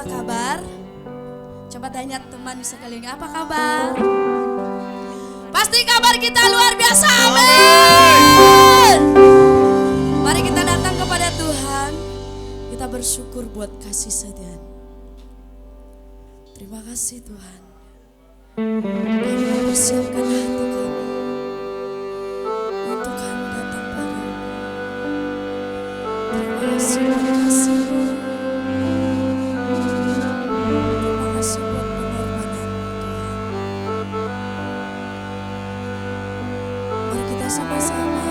apa kabar? Coba tanya teman sekeliling, apa kabar? Pasti kabar kita luar biasa, amin. Mari kita datang kepada Tuhan. Kita bersyukur buat kasih setia. Terima kasih Tuhan. Kami mempersiapkan hati kami untuk kami datang padamu. Terima kasih buat kasih-Mu. Terima kasih buat pengorbanan Tuhan. Mari kita sama-sama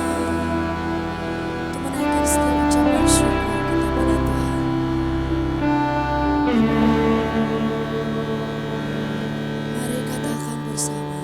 untuk menaikkan setiap ucapan syukur kita pada Tuhan. Mari katakan bersama.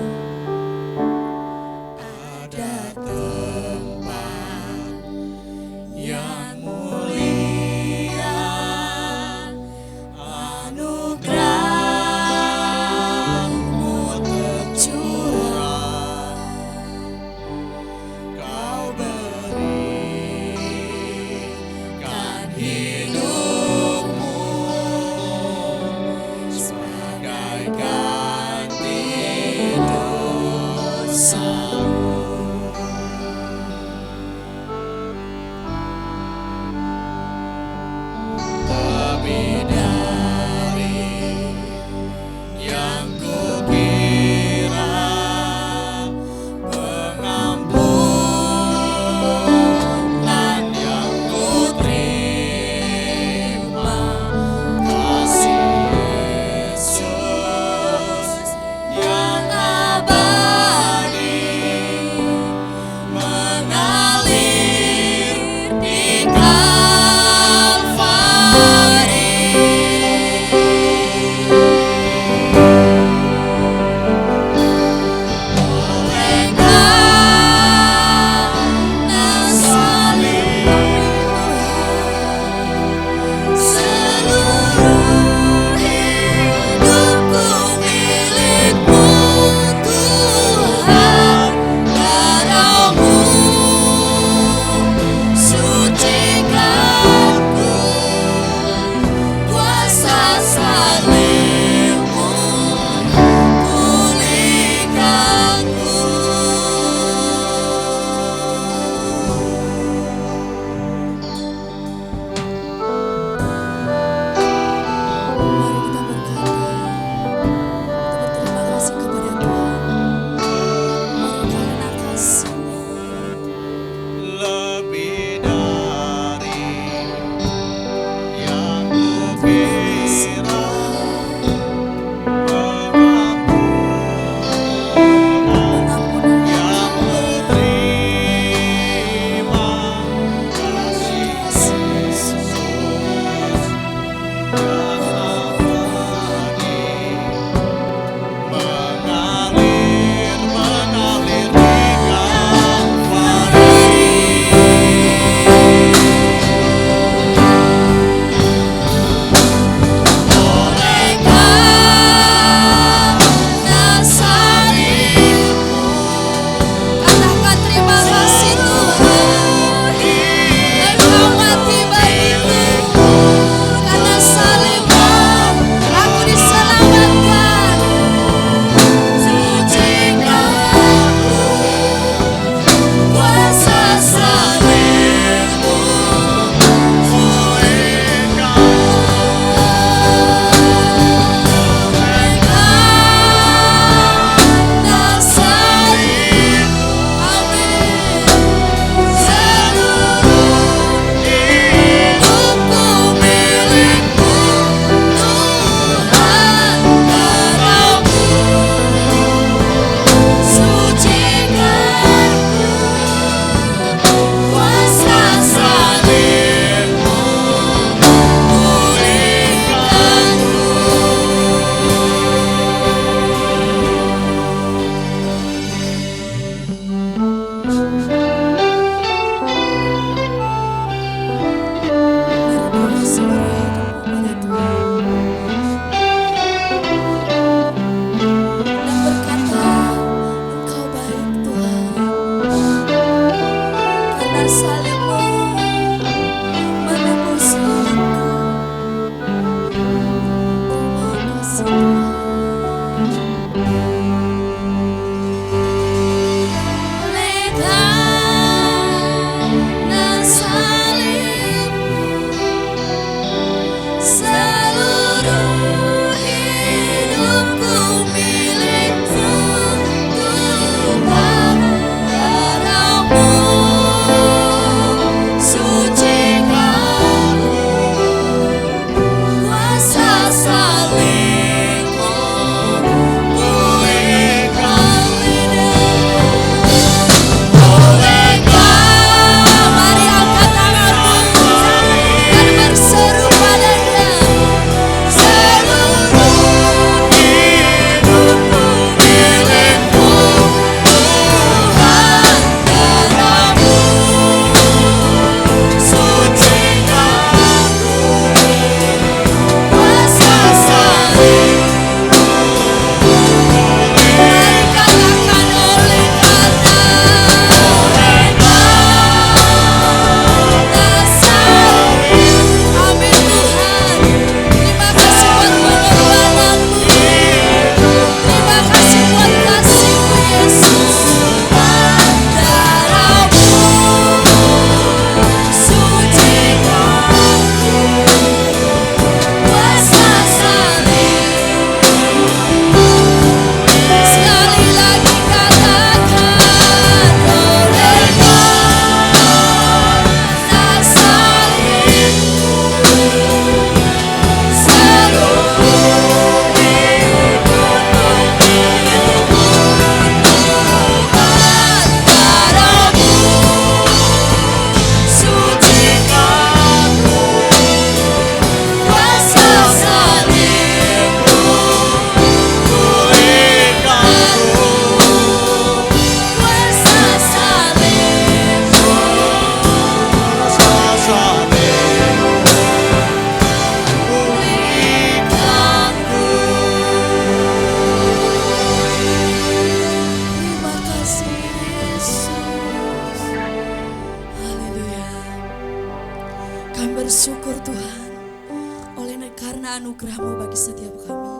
karena anugerah-Mu bagi setiap kami.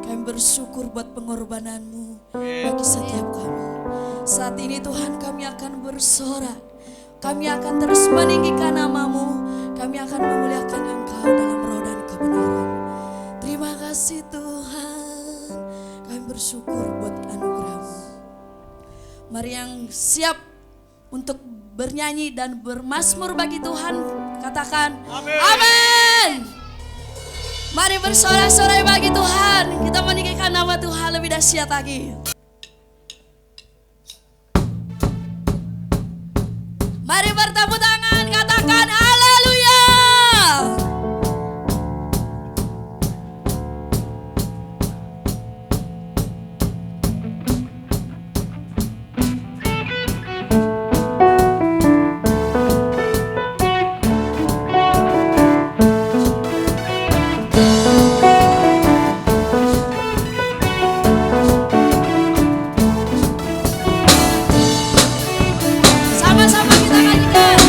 Kami bersyukur buat pengorbanan-Mu bagi setiap kami. Saat ini Tuhan kami akan bersorak. Kami akan terus meninggikan nama-Mu. Kami akan memuliakan Engkau dalam roh dan kebenaran. Terima kasih Tuhan. Kami bersyukur buat anugerah-Mu. Mari yang siap untuk bernyanyi dan bermazmur bagi Tuhan, katakan amin. Amin. Mari bersorak-sorai bagi Tuhan. Kita meninggikan nama Tuhan lebih dahsyat lagi. Mari bertepuk tangan, katakan haleluya. Sama-sama kita nyanyikan.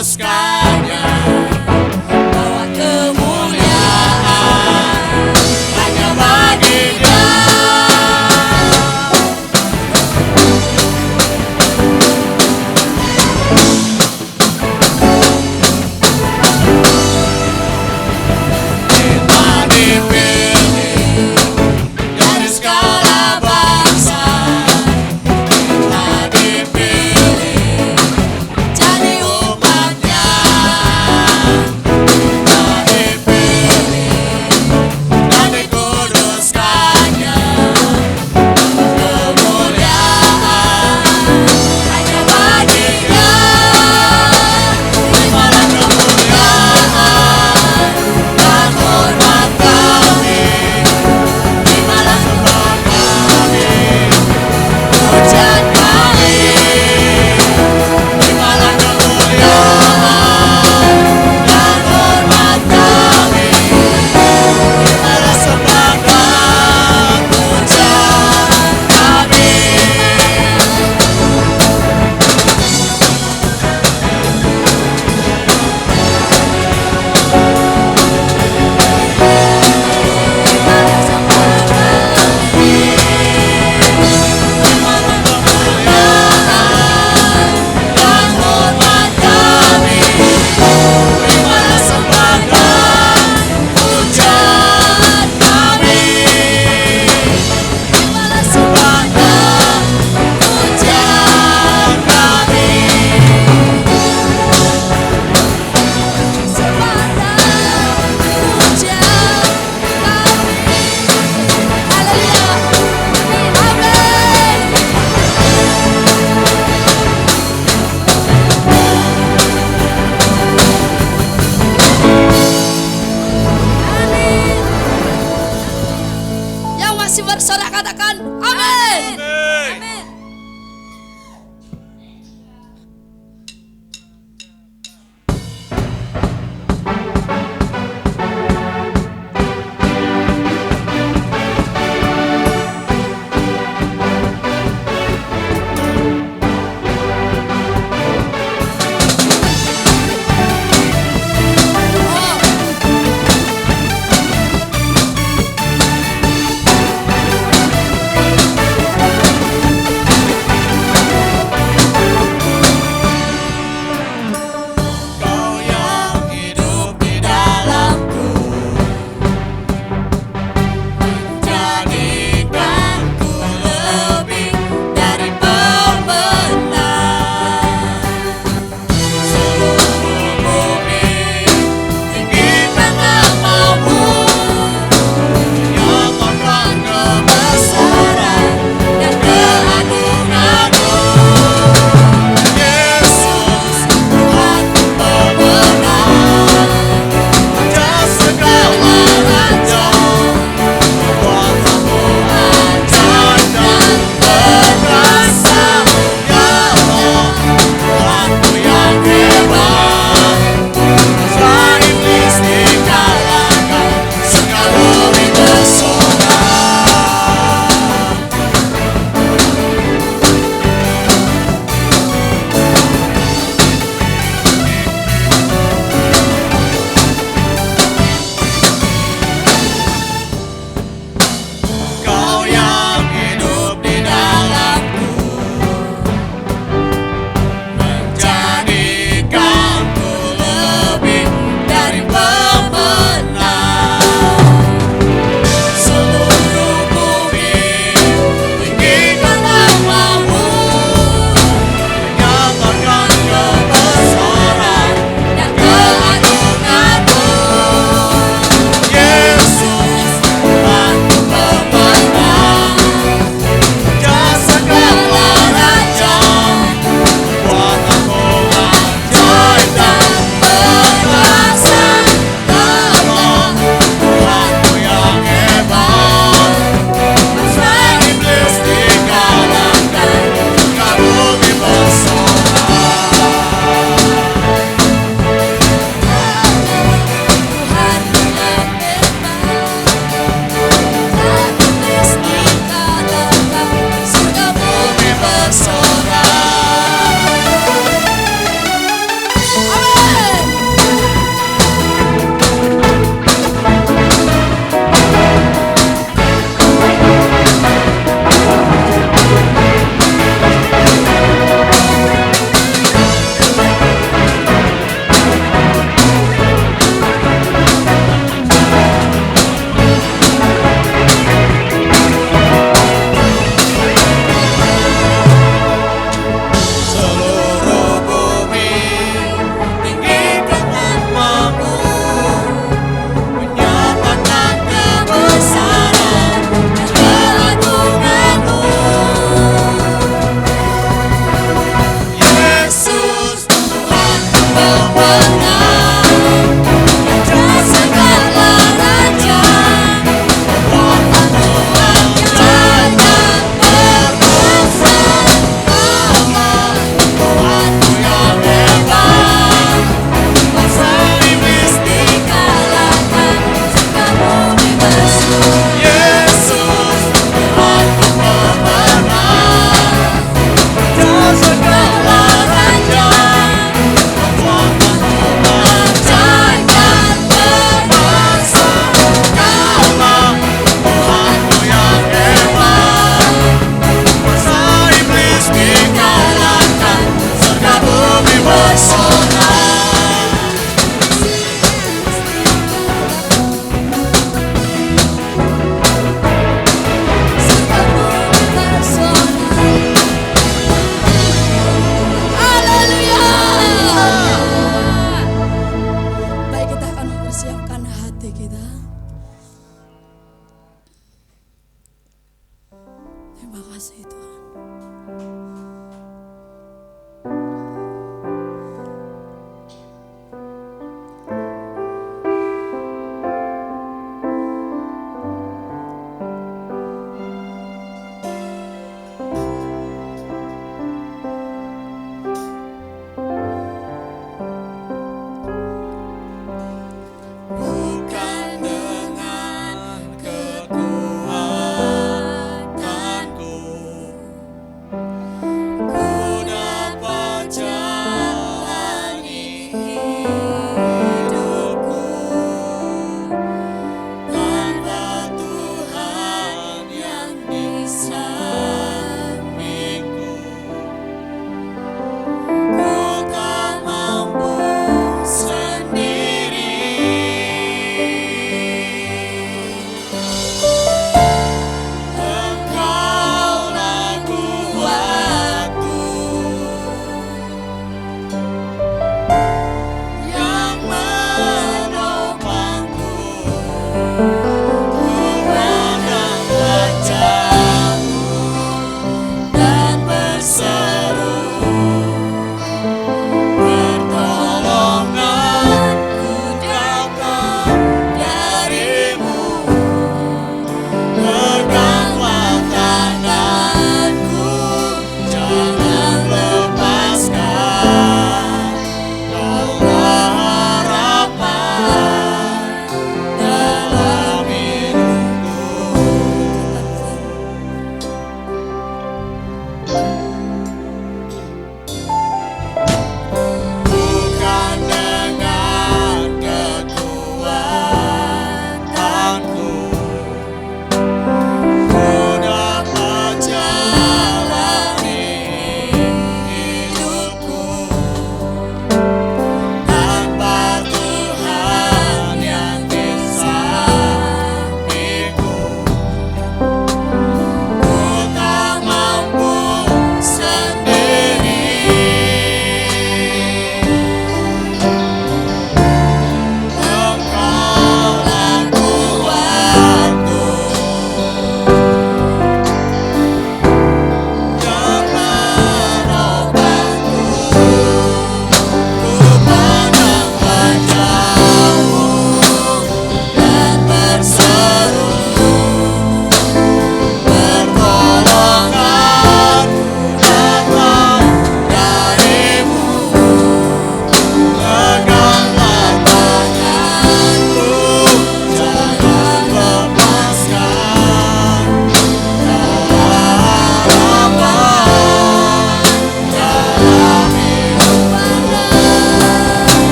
kuduskannya, bawa kemuliaan hanya baginya. Kita dipilih dari segala bangsa, kita dipilih jadi umatnya.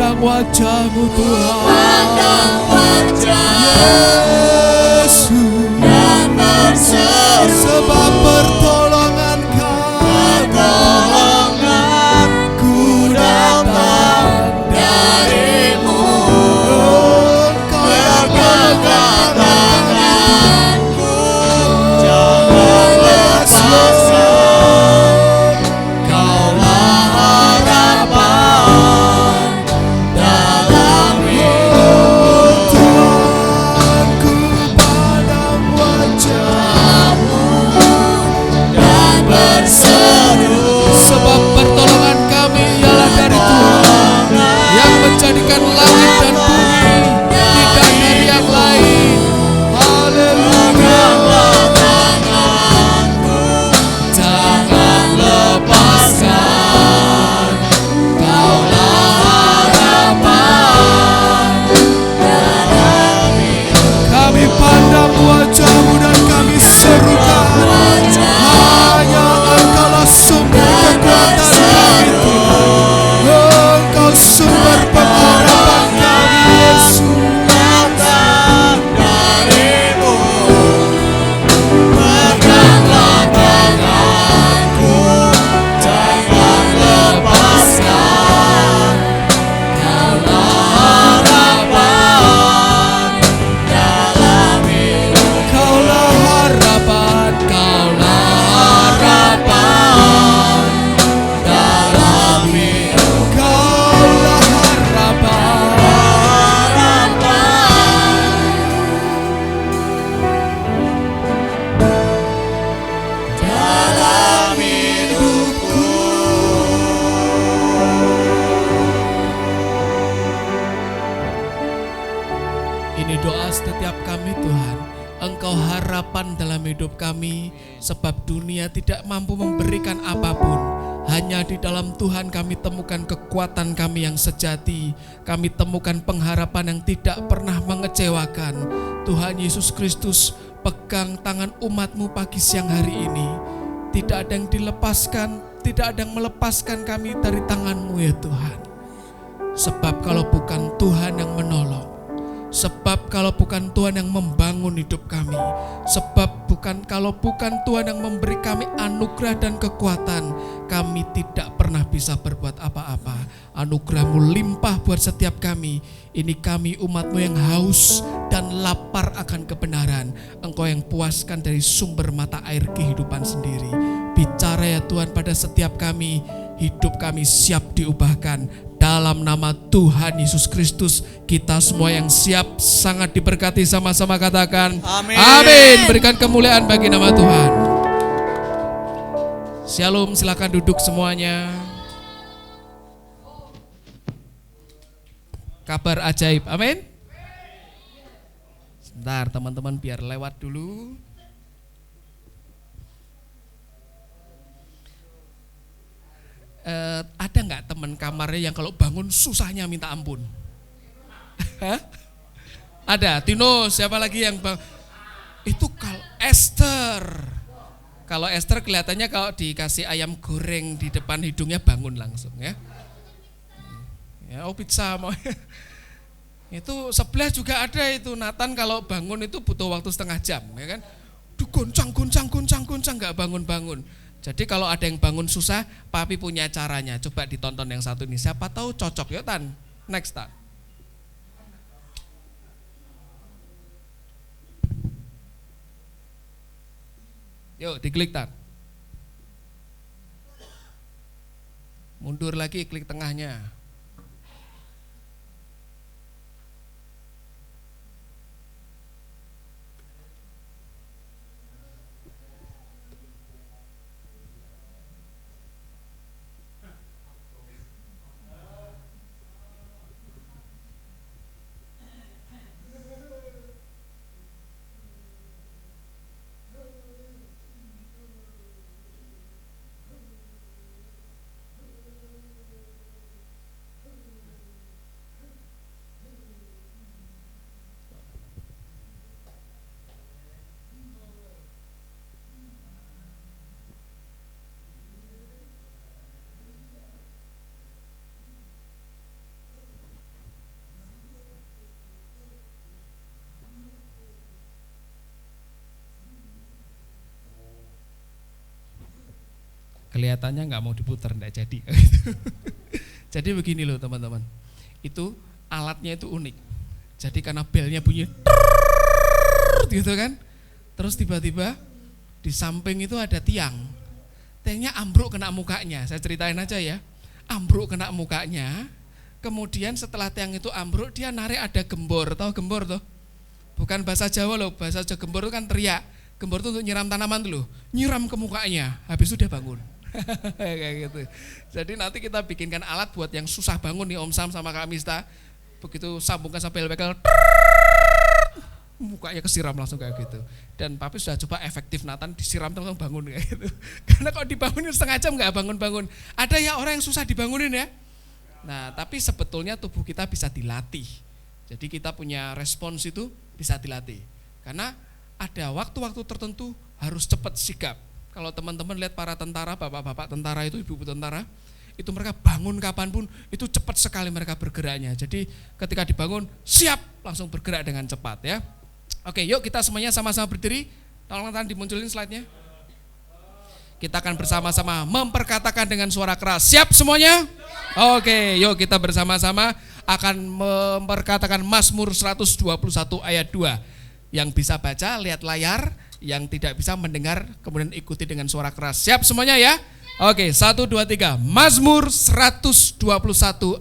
pandang wajah-Mu Tuhan. pandang wajah Yesus, dan berseru, sebab pertolongan pertolonganku datang darimu. Pegang tanganku, jangan lepaskan. Kaulah harapan dalam hidupku. Tuhanku pandang wajah-Mu Dan berseru, sebab pertolongan kami ialah dari Tuhan yang menjadikan langit dan bumi, tidak dari yang lain. Haleluya. jangan lepaskan. Kaulah harapan dalam Kami pandang wajah-Mu dan kami serukan, hanya Engkaulah sumber kekuatan kami Tuhan. Engkau sumber pengharapan kami Yesus. datang darimu. Peganglah tanganku, jangan lepaskan. Kaulah harapan dalam hidup. Kaulah harapan, Kaulah Harapan dalam hidup. Kaulah harapan. Dalam hidupku. Ini doa setiap kami Tuhan. Engkau harapan dalam hidup kami, sebab dunia tidak mampu memberikan apapun. Hanya di dalam Tuhan kami temukan kekuatan kami yang sejati. Kami temukan pengharapan yang tidak pernah mengecewakan. Tuhan Yesus Kristus, pegang tangan umat-Mu pagi siang hari ini. Tidak ada yang dilepaskan, tidak ada yang melepaskan kami dari tangan-Mu ya Tuhan. Sebab kalau bukan Tuhan yang menolong, sebab kalau bukan Tuhan yang membangun hidup kami, sebab kalau bukan Tuhan yang memberi kami anugerah dan kekuatan, kami tidak pernah bisa berbuat apa-apa. Anugerah-Mu limpah buat setiap kami. Ini kami umat-Mu yang haus dan lapar akan kebenaran. Engkau yang puaskan dari sumber mata air kehidupan sendiri. Bicara ya Tuhan pada setiap kami, hidup kami siap diubahkan. Dalam nama Tuhan Yesus Kristus, kita semua yang siap sangat diberkati, sama-sama katakan Amin. Amin. Berikan kemuliaan bagi nama Tuhan. Shalom, silakan duduk semuanya. Kabar ajaib, amin. Sebentar teman-teman biar lewat dulu. Ada nggak teman kamarnya yang kalau bangun susahnya minta ampun? Hah? Ada, Tino, siapa lagi yang itu kalau Esther. Kalau Esther kelihatannya kalau dikasih ayam goreng di depan hidungnya bangun langsung ya. Ya, oh pizza mau. Itu sebelah juga ada itu Nathan kalau bangun itu butuh waktu setengah jam ya kan. Duh, goncang nggak bangun-bangun. Jadi kalau ada yang bangun susah, Papi punya caranya. Coba ditonton yang satu ini. Siapa tahu cocok. Yuk Tan, next Tan. Yuk diklik Tan. Mundur lagi, klik tengahnya. Kelihatannya nggak mau diputar, nggak jadi. Jadi begini loh teman-teman, itu alatnya itu unik. Jadi karena belnya bunyi gitu kan, terus tiba-tiba di samping itu ada tiang. Tiangnya ambruk kena mukanya, saya ceritain aja ya. Ambruk kena mukanya, kemudian setelah tiang itu ambruk, dia narik ada gembor, tahu gembor tuh? Bukan bahasa Jawa loh, bahasa Jawa gembor itu kan teriak. Gembor itu untuk nyiram tanaman tuh loh, nyiram ke mukanya, habis itu dia bangun. Kayak gitu. Jadi nanti kita bikinkan alat buat yang susah bangun nih Om Sam sama Kak Mista. Begitu sambungkan sampai bekel, mukanya kesiram langsung kayak gitu. Dan Papi sudah coba efektif Nathan disiram langsung bangun kayak gitu. Karena kalau dibangunin setengah jam nggak bangun-bangun. Ada ya orang yang susah dibangunin ya. Nah tapi sebetulnya tubuh kita bisa dilatih. Jadi kita punya respons itu bisa dilatih. Karena ada waktu-waktu tertentu harus cepat sigap. Kalau teman-teman lihat para tentara, bapak-bapak tentara itu, ibu-ibu tentara, itu mereka bangun kapanpun, itu cepat sekali mereka bergeraknya. Jadi ketika dibangun, siap langsung bergerak dengan cepat ya. Oke, yuk kita semuanya sama-sama berdiri. Tolong Nathan dimunculin slide-nya. Kita akan bersama-sama memperkatakan dengan suara keras. Siap semuanya? Oke, yuk kita bersama-sama akan memperkatakan Mazmur 121 ayat 2. Yang bisa baca, lihat layar. Yang tidak bisa mendengar, kemudian ikuti dengan suara keras. Siap semuanya ya? Oke, 1, 2, 3. Mazmur 121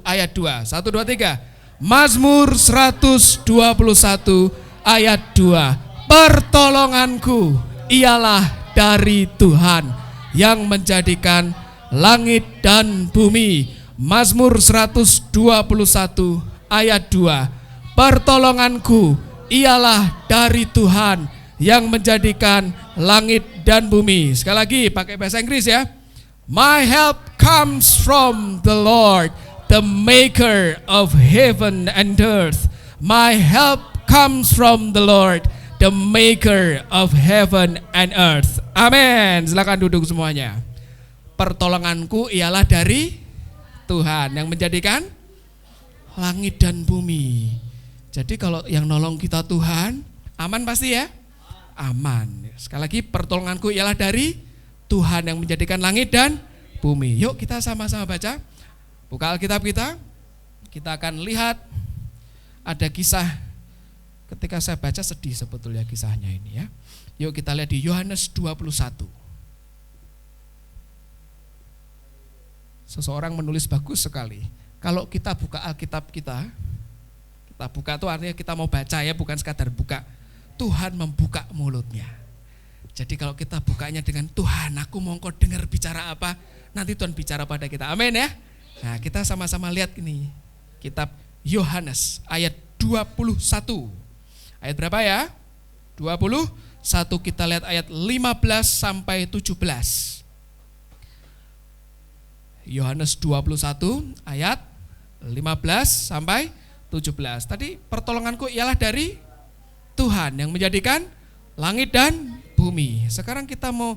ayat 2. 1, 2, 3. Mazmur 121 ayat 2. Pertolonganku ialah dari Tuhan yang menjadikan langit dan bumi. Mazmur 121 ayat 2. Pertolonganku ialah dari Tuhan yang menjadikan langit dan bumi. Sekali lagi pakai bahasa Inggris ya. My help comes from the Lord, the maker of heaven and earth. My help comes from the Lord, the maker of heaven and earth. Amin. Silakan duduk semuanya. Pertolonganku ialah dari Tuhan yang menjadikan langit dan bumi. Jadi kalau yang nolong kita Tuhan, aman pasti ya? Aman. Sekali lagi, pertolonganku ialah dari Tuhan yang menjadikan langit dan bumi. Yuk kita sama-sama baca. Buka Alkitab kita. Kita akan lihat ada kisah. Ketika saya baca sedih sebetulnya kisahnya ini ya. Yuk kita lihat di Yohanes 21. Seseorang menulis bagus sekali. Kalau kita buka Alkitab kita buka itu artinya kita mau baca ya, bukan sekadar buka. Tuhan membuka mulutnya. Jadi kalau kita bukanya dengan Tuhan, aku mau kau dengar bicara apa, nanti Tuhan bicara pada kita. Amin ya. Nah kita sama-sama lihat ini. Kitab Yohanes ayat 21. Ayat berapa ya? 21, kita lihat ayat 15 sampai 17. Yohanes 21 ayat 15 sampai 17. Tadi pertolonganku ialah dari Tuhan yang menjadikan langit dan bumi. Sekarang kita mau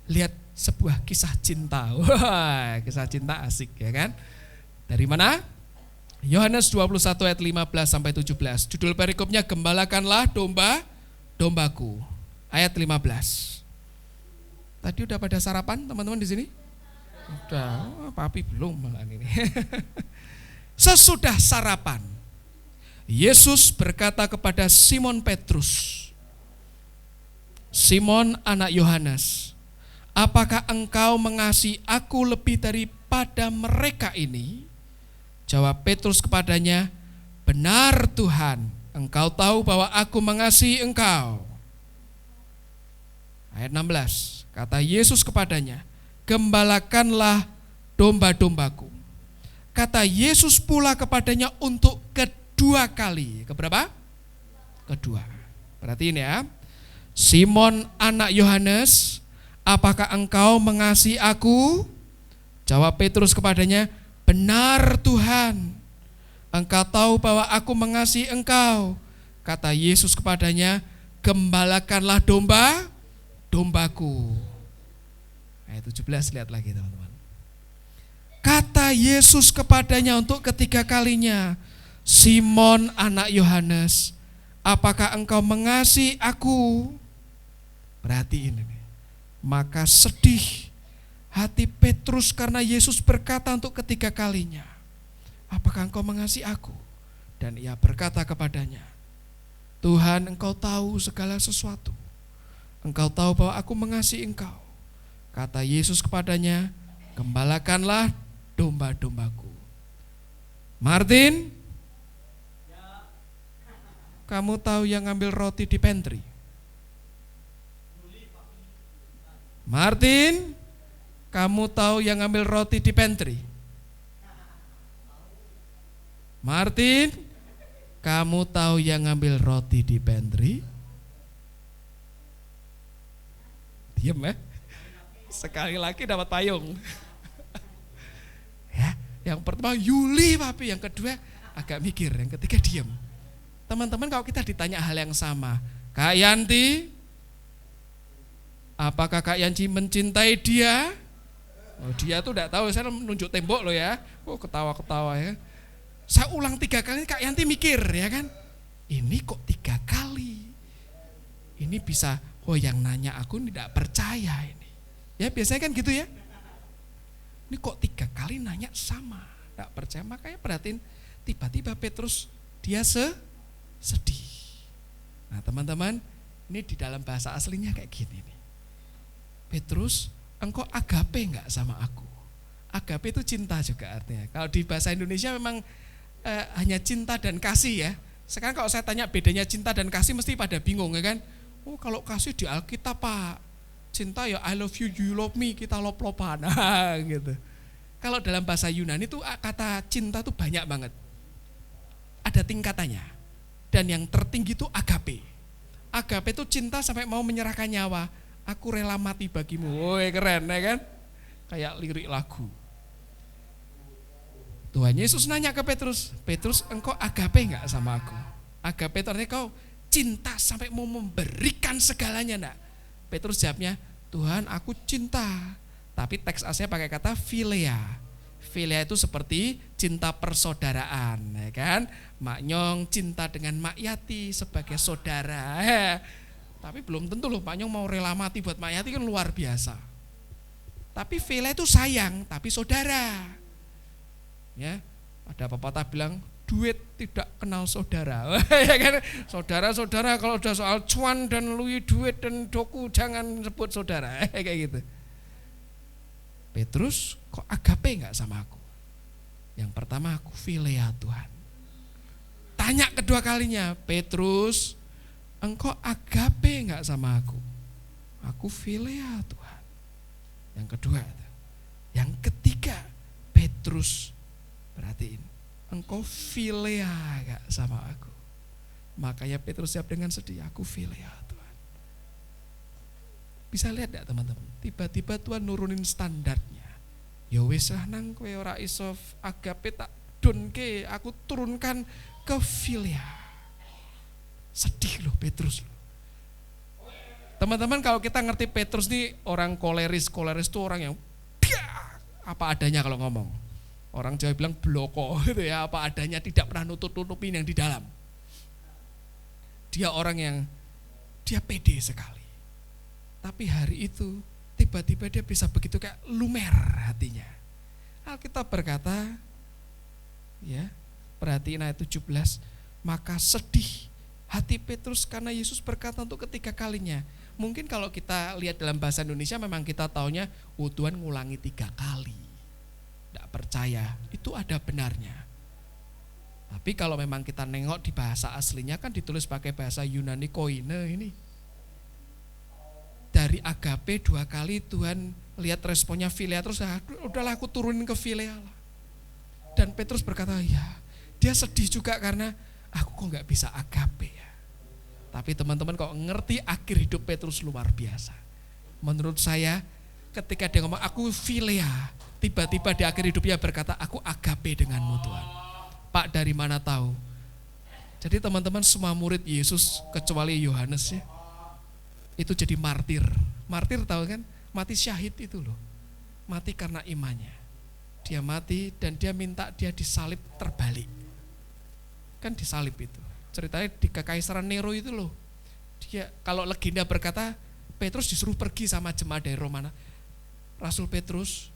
lihat sebuah kisah cinta. Wah, kisah cinta asik ya kan? Dari mana? Yohanes 21 ayat 15 sampai 17. Judul perikopnya gembalakanlah domba-dombaku. Ayat 15. Tadi udah pada sarapan teman-teman di sini? Udah, Papi belum malah ini. Sesudah sarapan, Yesus berkata kepada Simon Petrus, Simon anak Yohanes, apakah engkau mengasihi aku lebih daripada mereka ini? Jawab Petrus kepadanya, benar Tuhan, engkau tahu bahwa aku mengasihi engkau. Ayat 16, kata Yesus kepadanya, gembalakanlah domba-dombaku. Kata Yesus pula kepadanya untuk kedua kali. Keberapa? Kedua. Perhatiin ya. Simon anak Yohanes, apakah engkau mengasihi aku? Jawab Petrus kepadanya, benar Tuhan, engkau tahu bahwa aku mengasihi engkau. Kata Yesus kepadanya, gembalakanlah domba-dombaku. Ayat 17, lihat lagi teman-teman. Kata Yesus kepadanya untuk ketiga kalinya, Simon anak Yohanes, apakah engkau mengasihi aku? Perhatiin ini. Maka sedih hati Petrus karena Yesus berkata untuk ketiga kalinya, apakah engkau mengasihi aku? Dan ia berkata kepadanya, Tuhan, engkau tahu segala sesuatu. Engkau tahu bahwa aku mengasihi engkau. Kata Yesus kepadanya, gembalakanlah domba-dombaku. Martin, kamu tahu yang ngambil roti di pantry? Martin, kamu tahu yang ngambil roti di pantry? Martin, kamu tahu yang ngambil roti di pantry? Diam ya. Sekali lagi dapat payung. Ya, yang pertama Yuli papi, yang kedua agak mikir, yang ketiga diam. Teman-teman, kalau kita ditanya hal yang sama, Kak Yanti, apakah Kak Yanti mencintai dia? Oh, dia tuh enggak tahu, saya menunjuk tembok loh ya. Oh, ketawa-ketawa ya. Saya ulang 3 kali, Kak Yanti mikir ya kan. Ini kok 3 kali? Ini bisa, oh yang nanya aku tidak percaya ini. Ya biasanya kan gitu ya. Ini kok 3 kali nanya sama, tidak percaya. Makanya perhatiin, tiba-tiba Petrus dia sedih. Nah teman-teman, ini di dalam bahasa aslinya kayak gini nih. Petrus, engkau agape enggak sama aku? Agape itu cinta juga artinya. Kalau di bahasa Indonesia memang hanya cinta dan kasih ya. Sekarang kalau saya tanya bedanya cinta dan kasih mesti pada bingung ya kan. Oh kalau kasih di Alkitab Pak, cinta ya I love you, you love me, kita lop-lopan gitu. Kalau dalam bahasa Yunani tuh kata cinta tuh banyak banget. Ada tingkatannya. Dan yang tertinggi itu agape. Agape itu cinta sampai mau menyerahkan nyawa. Aku rela mati bagimu. Woi keren ya kan? Kayak lirik lagu. Tuhan Yesus nanya ke Petrus, Petrus engkau agape enggak sama aku? Agape itu artinya kau cinta sampai mau memberikan segalanya enggak? Petrus jawabnya, Tuhan aku cinta. Tapi teks aslinya pakai kata philia. Philia itu seperti cinta persaudaraan, ya kan? Mak Nyong cinta dengan Mak Yati sebagai saudara. Tapi belum tentu loh Mak Nyong mau rela mati buat Mak Yati kan luar biasa. Tapi philia itu sayang, tapi saudara. Ya, ada pepatah bilang duit tidak kenal saudara. Ya kan? Saudara-saudara kalau udah soal cuan dan lui duit dan doku jangan sebut saudara. Kayak gitu. Petrus, kok agape enggak sama aku? Yang pertama aku philia Tuhan. Tanya kedua kalinya, Petrus, engkau agape enggak sama aku? Aku philia Tuhan. Yang kedua. Yang ketiga, Petrus, perhatiin, engkau philia gak sama aku? Makanya Petrus siap dengan sedih, aku philia Tuhan. Bisa lihat gak teman-teman? Tiba-tiba Tuhan nurunin standarnya. Ya wis lah nang kowe ora iso agape tak donke, aku turunkan ke philia. Sedih loh Petrus loh. Teman-teman kalau kita ngerti Petrus nih orang koleris itu orang yang apa adanya kalau ngomong. Orang Jawa bilang bloko gitu ya, apa adanya, tidak pernah nutup-nutupin yang di dalam. Dia orang yang dia pede sekali. Tapi hari itu tiba-tiba dia bisa begitu kayak lumer hatinya. Alkitab berkata, ya, perhatiin ayat 17, maka sedih hati Petrus karena Yesus berkata untuk ketiga kalinya. Mungkin kalau kita lihat dalam bahasa Indonesia memang kita taunya, oh Tuhan ngulangi 3 kali. Tidak percaya, itu ada benarnya. Tapi kalau memang kita nengok di bahasa aslinya kan ditulis pakai bahasa Yunani koine ini. Dari agape 2 kali Tuhan lihat responnya philia terus, udahlah aku turunin ke philia lah. Dan Petrus berkata, ya dia sedih juga karena aku kok gak bisa agape ya. Tapi teman-teman kok ngerti akhir hidup Petrus luar biasa. Menurut saya ketika dia ngomong aku philia, tiba-tiba di akhir hidupnya berkata, aku agape denganmu Tuhan. Pak dari mana tahu? Jadi teman-teman semua murid Yesus kecuali Yohanes ya, itu jadi martir. Martir tahu kan? Mati syahid itu loh. Mati karena imannya. Dia mati dan dia minta dia disalib terbalik. Kan disalib itu. Ceritanya di Kekaisaran Nero itu loh. Dia kalau legenda berkata Petrus disuruh pergi sama jemaat dari Romana. Rasul Petrus,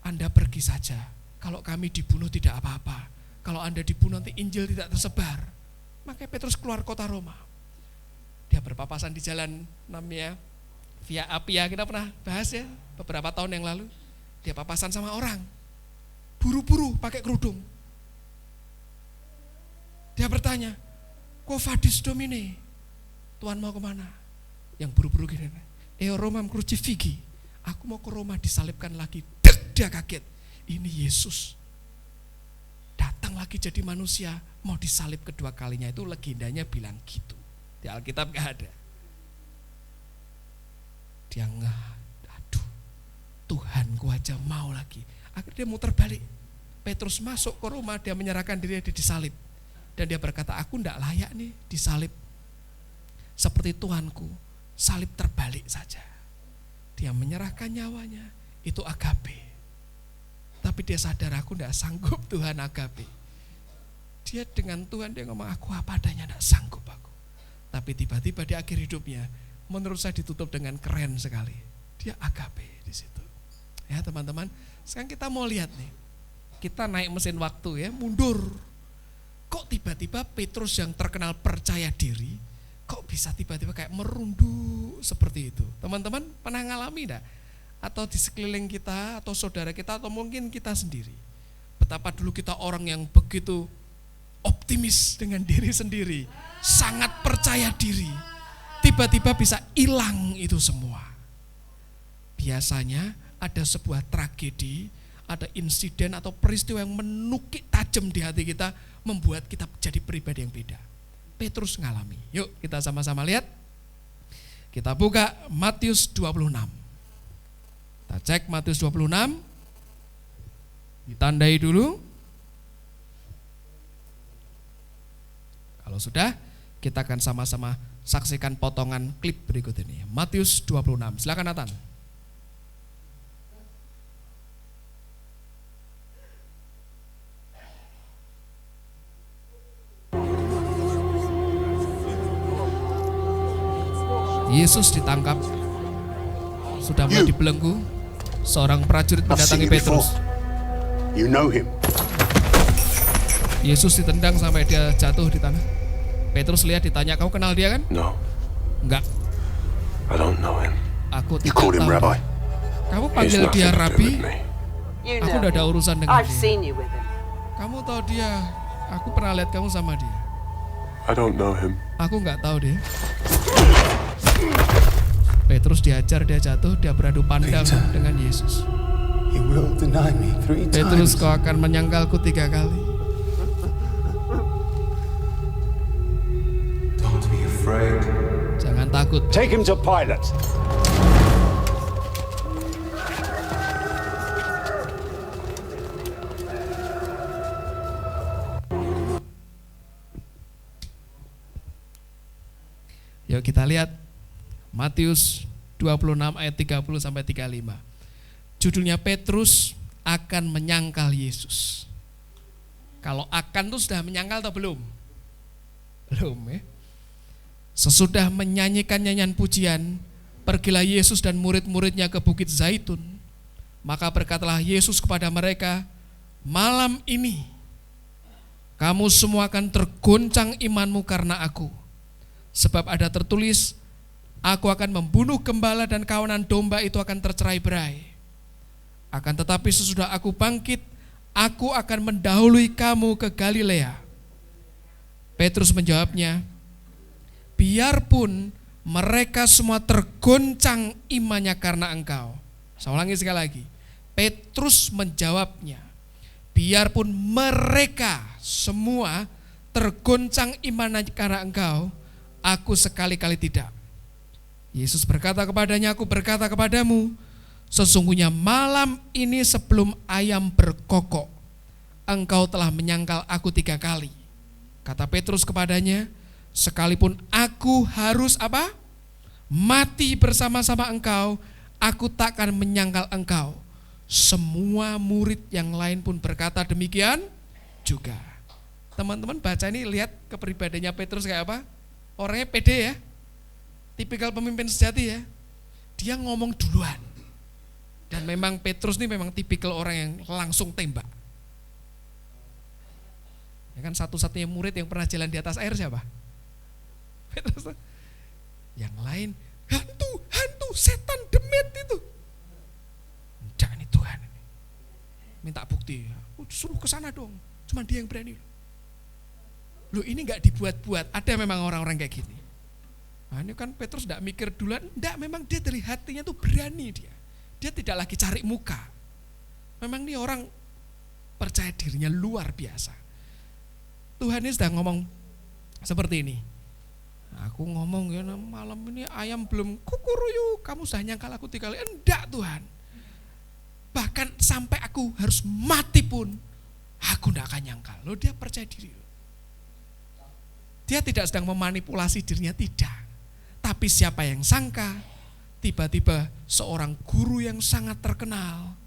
Anda pergi saja. Kalau kami dibunuh tidak apa-apa. Kalau Anda dibunuh nanti Injil tidak tersebar. Makanya Petrus keluar kota Roma. Dia berpapasan di jalan namanya Via Appia, kita pernah bahas ya beberapa tahun yang lalu. Dia papasan sama orang, buru-buru pakai kerudung. Dia bertanya, "Quo vadis Domine?" Tuhan mau kemana? Yang buru-buru gini, "Eo Romam crucifigi." Aku mau ke Roma disalibkan lagi. Dek, dia kaget. Ini Yesus datang lagi jadi manusia, mau disalib kedua kalinya. Itu legendanya bilang gitu. Di Alkitab gak ada. Dia aduh, Tuhanku aja mau lagi. Akhirnya dia muter balik. Petrus masuk ke Roma, dia menyerahkan diri, dia disalib. Dan dia berkata, aku enggak layak nih disalib. Seperti Tuhanku, salib terbalik saja. Dia menyerahkan nyawanya, itu agape. Tapi dia sadar, aku enggak sanggup Tuhan agape. Dia dengan Tuhan, dia ngomong, aku apa adanya, enggak sanggup aku. Tapi tiba-tiba di akhir hidupnya, menurut saya ditutup dengan keren sekali. Dia agape di situ. Ya teman-teman, sekarang kita mau lihat nih. Kita naik mesin waktu ya, mundur. Kok tiba-tiba Petrus yang terkenal percaya diri, kok bisa tiba-tiba kayak merunduk seperti itu? Teman-teman pernah ngalami enggak? Atau di sekeliling kita, atau saudara kita, atau mungkin kita sendiri. Betapa dulu kita orang yang begitu optimis dengan diri sendiri, sangat percaya diri. Tiba-tiba bisa hilang itu semua. Biasanya ada sebuah tragedi, ada insiden atau peristiwa yang menukik tajam di hati kita, membuat kita jadi pribadi yang beda. Petrus ngalami. Yuk kita sama-sama lihat. Kita buka Matius 26. Kita cek Matius 26. Ditandai dulu. Kalau sudah, kita akan sama-sama saksikan potongan klip berikut ini. Matius 26. Silakan Nathan. Yesus ditangkap, sudah mulai dibelenggu. Seorang prajurit mendatangi Petrus. You know him. Yesus ditendang sampai dia jatuh di tanah. Petrus lihat, ditanya, kamu kenal dia kan? No, Enggak. I don't know him. Aku You tidak called him tahu. Rabbi. Kamu He's panggil nothing dia to do Rabi. with me. You Aku know udah ada him. urusan dengan I've dia. seen you with him. Kamu tahu dia? Aku pernah lihat kamu sama dia. I don't know him. Aku nggak tahu dia. Petrus diajar, dia jatuh, dia beradu pandang Peter. dengan Yesus. You will deny me 3 Petrus, times. kau akan menyangkalku 3 kali. Don't be afraid. Jangan takut. Take him to Pilate. Yuk kita lihat Matius 26 ayat 30 sampai 35. Judulnya Petrus akan menyangkal Yesus. Kalau akan tuh sudah menyangkal atau belum? Belum ya. Sesudah menyanyikan nyanyian pujian, pergilah Yesus dan murid-muridnya ke Bukit Zaitun. Maka berkatalah Yesus kepada mereka, malam ini kamu semua akan tergoncang imanmu karena aku. Sebab ada tertulis, aku akan membunuh gembala dan kawanan domba itu akan tercerai-berai. Akan tetapi sesudah aku bangkit, aku akan mendahului kamu ke Galilea. Petrus menjawabnya, biarpun mereka semua tergoncang imannya karena engkau. Saya ulangi sekali lagi. Petrus menjawabnya, biarpun mereka semua tergoncang imannya karena engkau, aku sekali-kali tidak. Yesus berkata kepadanya, aku berkata kepadamu, sesungguhnya malam ini sebelum ayam berkokok, engkau telah menyangkal aku 3 kali. Kata Petrus kepadanya, sekalipun aku harus apa? Mati bersama-sama engkau, aku takkan menyangkal engkau. Semua murid yang lain pun berkata demikian juga. Teman-teman baca ini, lihat kepribadiannya Petrus kayak apa? Orangnya pede ya, tipikal pemimpin sejati ya. Dia ngomong duluan. Dan memang Petrus ini memang tipikal orang yang langsung tembak. Ya kan satu-satunya murid yang pernah jalan di atas air siapa? Petrus. Yang lain hantu, setan, demit itu. Enggak, ini Tuhan ini. Minta bukti. Suruh ke sana dong. Cuma dia yang berani. Loh, ini enggak dibuat-buat. Ada memang orang-orang kayak gini. Nah, ini kan Petrus enggak mikir duluan. Enggak, memang dia dari hatinya tuh berani dia. Dia tidak lagi cari muka. Memang ini orang percaya dirinya luar biasa. Tuhan ini sedang ngomong seperti ini. Aku ngomong ya, malam ini ayam belum kukuruyu, kamu sudah nyangkal aku 3 kali. Enggak Tuhan. Bahkan sampai aku harus mati pun, aku enggak akan nyangkal. Loh, dia percaya diri. Dia tidak sedang memanipulasi dirinya, tidak. Tapi siapa yang sangka, tiba-tiba seorang guru yang sangat terkenal,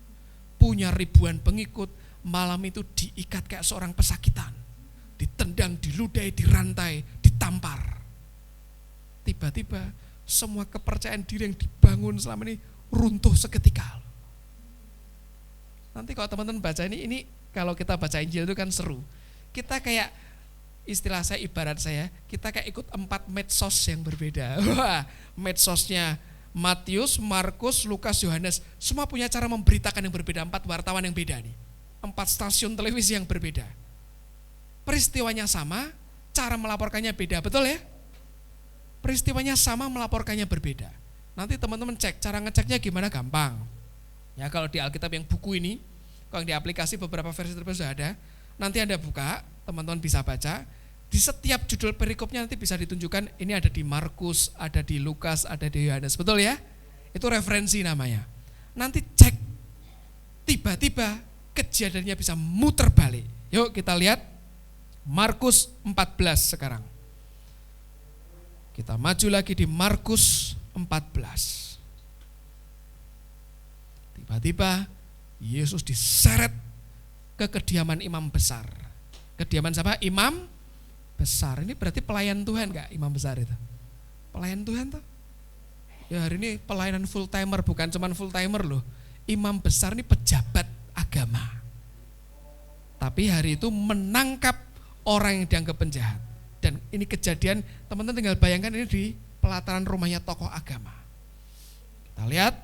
punya ribuan pengikut, malam itu diikat kayak seorang pesakitan. Ditendang, diludahi, dirantai, ditampar. Tiba-tiba semua kepercayaan diri yang dibangun selama ini runtuh seketika. Nanti kalau teman-teman baca ini kalau kita baca Injil itu kan seru. Kita kayak, istilah saya, ibarat saya, kita kayak ikut 4 medsos yang berbeda. Wah, medsosnya Matius, Markus, Lukas, Yohanes, semua punya cara memberitakan yang berbeda. 4 wartawan yang beda nih, 4 stasiun televisi yang berbeda. Peristiwanya sama, cara melaporkannya beda, betul ya? Peristiwanya sama, melaporkannya berbeda. Nanti teman-teman cek, cara ngeceknya gimana, gampang. Ya, kalau di Alkitab yang buku ini, kalau di aplikasi beberapa versi terbaru sudah ada, nanti Anda buka, teman-teman bisa baca. Di setiap judul perikopnya nanti bisa ditunjukkan, ini ada di Markus, ada di Lukas, ada di Yohanes, betul ya? Itu referensi namanya. Nanti cek, tiba-tiba kejadiannya bisa muter balik. Yuk kita lihat Markus 14 sekarang. Kita maju lagi di Markus 14. Tiba-tiba Yesus diseret ke kediaman imam besar. Kediaman siapa? Imam besar. Ini berarti pelayan Tuhan gak imam besar itu? Pelayan Tuhan tuh. Ya hari ini pelayanan full timer, bukan cuman full timer loh. Imam besar ini pejabat agama. Tapi hari itu menangkap orang yang dianggap penjahat. Dan ini kejadian, teman-teman tinggal bayangkan ini di pelataran rumahnya tokoh agama. Kita lihat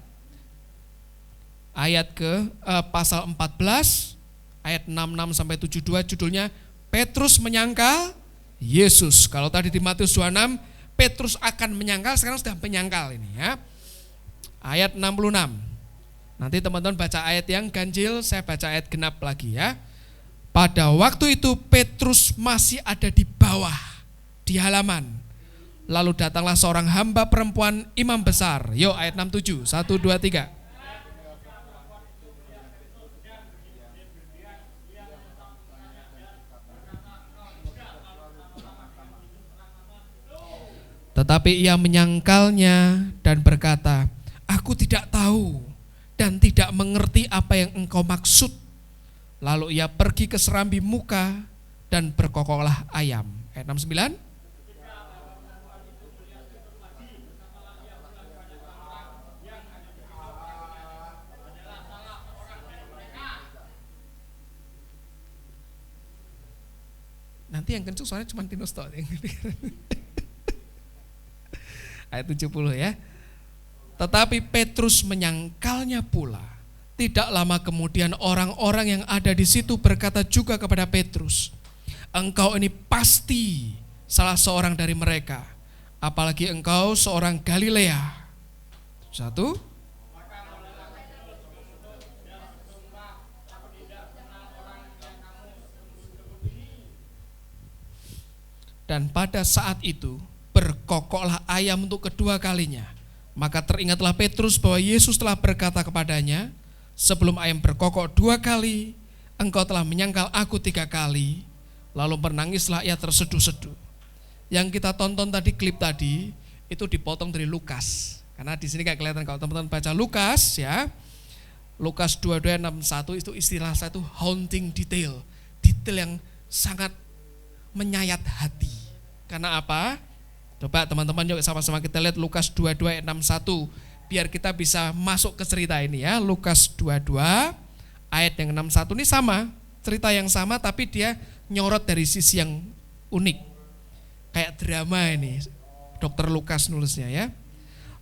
ayat pasal 14 ayat 66 sampai 72, judulnya Petrus menyangkal Yesus. Kalau tadi di Matius 26 Petrus akan menyangkal, sekarang sudah menyangkal ini ya. Ayat 66. Nanti teman-teman baca ayat yang ganjil, saya baca ayat genap lagi ya. Pada waktu itu Petrus masih ada di bawah, di halaman. Lalu datanglah seorang hamba perempuan imam besar. Yuk ayat 67, 1, 2, 3. Tetapi ia menyangkalnya dan berkata, aku tidak tahu dan tidak mengerti apa yang engkau maksud. Lalu ia pergi ke serambi muka dan berkokoklah ayam. Ayat 69. Nanti yang kencung soalnya cuma Tinus toh. Ayat 70 ya. Tetapi Petrus menyangkalnya pula. Tidak lama kemudian orang-orang yang ada di situ berkata juga kepada Petrus, engkau ini pasti salah seorang dari mereka, apalagi engkau seorang Galilea. 1. Dan pada saat itu berkokoklah ayam untuk kedua kalinya. Maka teringatlah Petrus bahwa Yesus telah berkata kepadanya, sebelum ayam berkokok 2 kali, engkau telah menyangkal aku 3 kali. Lalu menangislah ia terseduh-seduh. Yang kita tonton tadi, klip tadi, itu dipotong dari Lukas. Karena di sini kayak kelihatan kalau teman-teman baca Lukas ya. Lukas 22:61 itu istilah saya itu haunting detail. Detail yang sangat menyayat hati. Karena apa? Coba teman-teman yuk sama-sama kita lihat Lukas 22:61. biar kita bisa masuk ke cerita ini ya. Lukas 22 ayat yang 61 ini sama, cerita yang sama tapi dia nyorot dari sisi yang unik. Kayak drama ini, Dr. Lukas nulisnya ya.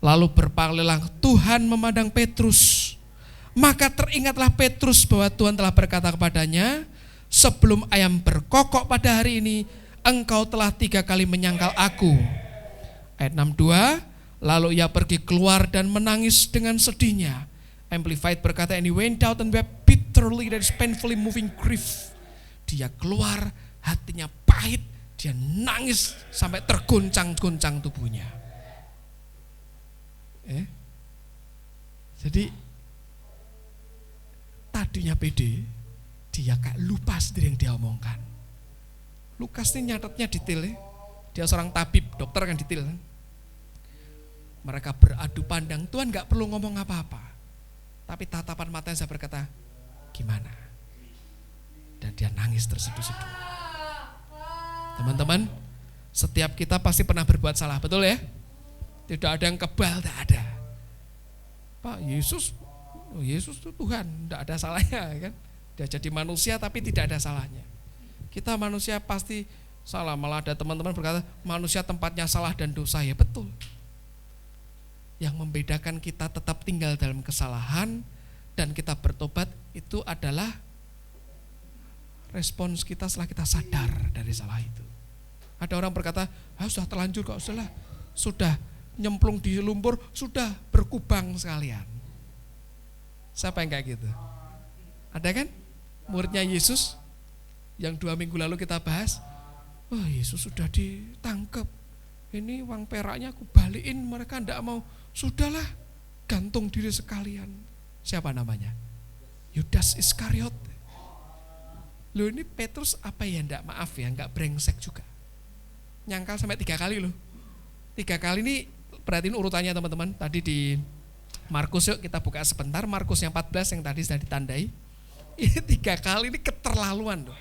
Lalu berpaling Tuhan memandang Petrus. Maka teringatlah Petrus bahwa Tuhan telah berkata kepadanya, sebelum ayam berkokok pada hari ini, engkau telah 3 kali menyangkal aku. Ayat 62, lalu ia pergi keluar dan menangis dengan sedihnya. Amplified berkata, and he went out and wept bitterly, that is painfully moving grief. Dia keluar, hatinya pahit, dia nangis sampai terguncang-guncang tubuhnya. Jadi tadinya pede, dia kayak lupa sendiri yang dia omongkan. Lukas ini nyatetnya detail ya. Dia seorang tabib, dokter kan detail kan. Mereka beradu pandang, Tuhan gak perlu ngomong apa-apa. Tapi tatapan matanya saya berkata, gimana? Dan dia nangis terseduh-seduh. Teman-teman, setiap kita pasti pernah berbuat salah, betul ya? Tidak ada yang kebal, tidak ada. Pak, Yesus itu Tuhan, tidak ada salahnya kan? Dia jadi manusia tapi tidak ada salahnya. Kita manusia pasti salah, malah ada teman-teman berkata, manusia tempatnya salah dan dosa, ya betul. Yang membedakan kita tetap tinggal dalam kesalahan dan kita bertobat itu adalah respons kita setelah kita sadar dari salah itu. Ada orang berkata, sudah terlanjur kok, sudah nyemplung di lumpur, sudah berkubang sekalian. Siapa yang kayak gitu? Ada kan? Muridnya Yesus yang 2 minggu lalu kita bahas, Yesus sudah ditangkap, ini uang peraknya aku balikin, mereka tidak mau. Sudahlah, gantung diri sekalian. Siapa namanya? Yudas Iskariot. Loh, ini Petrus apa ya, enggak, maaf ya, enggak brengsek juga. Nyangkal sampai 3 kali loh. 3 kali ini perhatiin urutannya teman-teman. Tadi di Markus, yuk kita buka sebentar. Markus yang 14 yang tadi sudah ditandai. Ini 3 kali ini keterlaluan loh.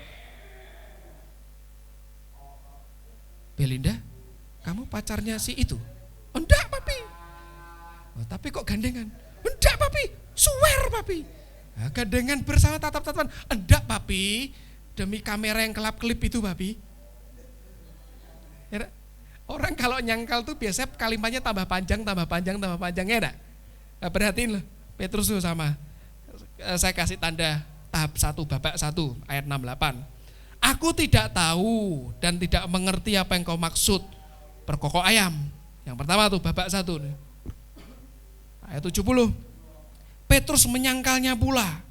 Belinda, kamu pacarnya si itu? Enggak papi. Tapi kok gandengan? Enggak papi, swear papi. Gandengan bersama tatap-tatapan? Enggak papi, demi kamera yang kelap-kelip itu papi. Ya, orang kalau nyangkal tuh biasanya kalimatnya tambah panjang ya enggak? Perhatiin loh, Petrus tuh sama. Saya kasih tanda tahap 1, babak 1 ayat 68. Aku tidak tahu dan tidak mengerti apa yang kau maksud berkokok ayam. Yang pertama tuh babak 1 nih. Ayat 70. Petrus menyangkalnya pula.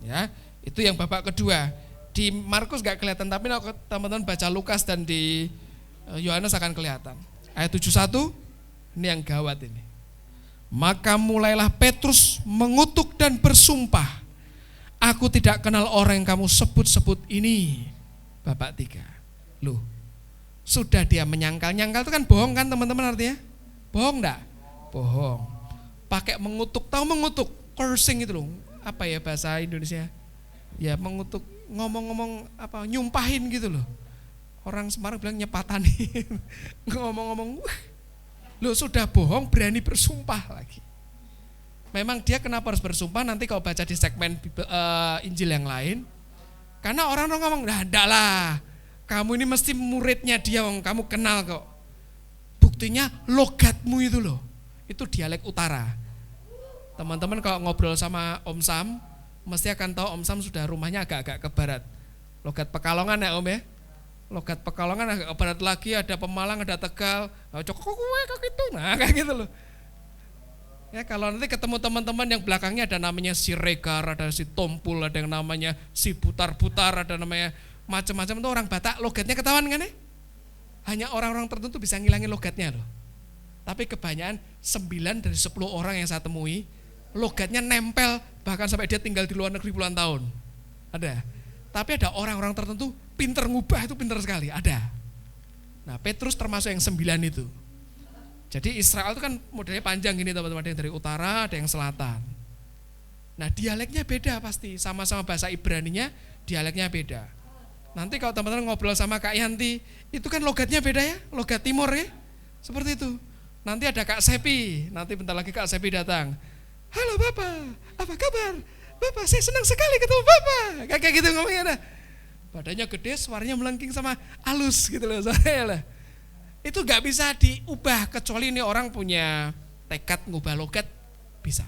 Ya, itu yang babak kedua. Di Markus gak kelihatan, tapi teman-teman baca Lukas dan di Yohanes akan kelihatan. Ayat 71, ini yang gawat ini. Maka mulailah Petrus mengutuk dan bersumpah, aku tidak kenal orang yang kamu sebut-sebut ini. Babak 3. Loh, sudah dia menyangkal. Nyangkal itu kan bohong kan teman-teman artinya? Bohong enggak? Bohong. Pakai mengutuk, tahu mengutuk, cursing itu loh. Apa ya bahasa Indonesia? Ya mengutuk, ngomong-ngomong apa, nyumpahin gitu loh. Orang Semarang bilang nyepatanin. Ngomong-ngomong, loh sudah bohong berani bersumpah lagi. Memang dia kenapa harus bersumpah, nanti kalau baca di segmen Injil yang lain. Karena orang-orang ngomong, enggak lah, kamu ini mesti muridnya dia, kamu kenal kok. Buktinya logatmu itu loh. Itu dialek utara. Teman-teman kalau ngobrol sama Om Sam, mesti akan tahu Om Sam sudah rumahnya agak-agak ke barat. Logat Pekalongan ya Om ya. Logat Pekalongan agak ke barat lagi, ada Pemalang, ada Tegal. Cokok gue kayak gitu, nah kayak gitu loh. Ya kalau nanti ketemu teman-teman yang belakangnya ada namanya si Regar, ada si Tompul, ada yang namanya si Butar-Butar, ada namanya macam-macam, itu orang Batak, logatnya ketahuan kan ya? Hanya orang-orang tertentu bisa ngilangin logatnya loh. Tapi kebanyakan 9 dari 10 orang yang saya temui, logatnya nempel, bahkan sampai dia tinggal di luar negeri puluhan tahun. Ada. Tapi ada orang-orang tertentu pinter ngubah, itu pinter sekali, ada. Nah Petrus termasuk yang 9 itu. Jadi Israel itu kan modelnya panjang gini teman-teman, ada yang dari utara, ada yang selatan. Nah dialeknya beda pasti, sama-sama bahasa Ibraninya dialeknya beda. Nanti kalau teman-teman ngobrol sama Kak Yanti, itu kan logatnya beda ya, logat timur ya, seperti itu. nanti ada Kak Sepi, nanti bentar lagi Kak Sepi datang. Halo Bapak, apa kabar? Bapak, saya senang sekali ketemu Bapak. Kayak gitu ngomongnya. Nah. Badannya gede, suaranya melengking sama halus gitu loh. Saya lah. Itu gak bisa diubah kecuali ini orang punya tekad ngubah logat, bisa.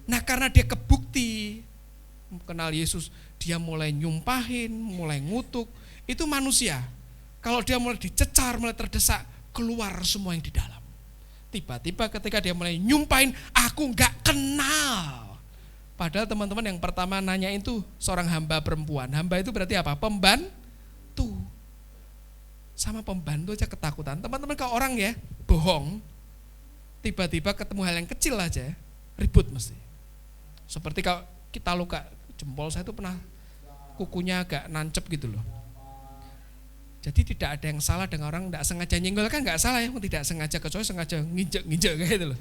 Nah karena dia kebukti kenal Yesus, dia mulai nyumpahin, mulai ngutuk, itu manusia. Kalau dia mulai dicecar, mulai terdesak, keluar semua yang di dalam. Tiba-tiba ketika dia mulai nyumpahin, aku gak kenal. Padahal teman-teman yang pertama nanya itu seorang hamba perempuan. Hamba itu berarti apa? Pembantu. Sama pembantu aja ketakutan. Teman-teman kalau orang ya bohong, tiba-tiba ketemu hal yang kecil aja, ribut mesti. Seperti kalau kita luka, jempol saya itu pernah kukunya agak nancep gitu loh. Jadi tidak ada yang salah dengan orang tidak sengaja nyenggol, kan nggak salah ya, tidak sengaja, kecuali sengaja nginjek kayak gitu loh.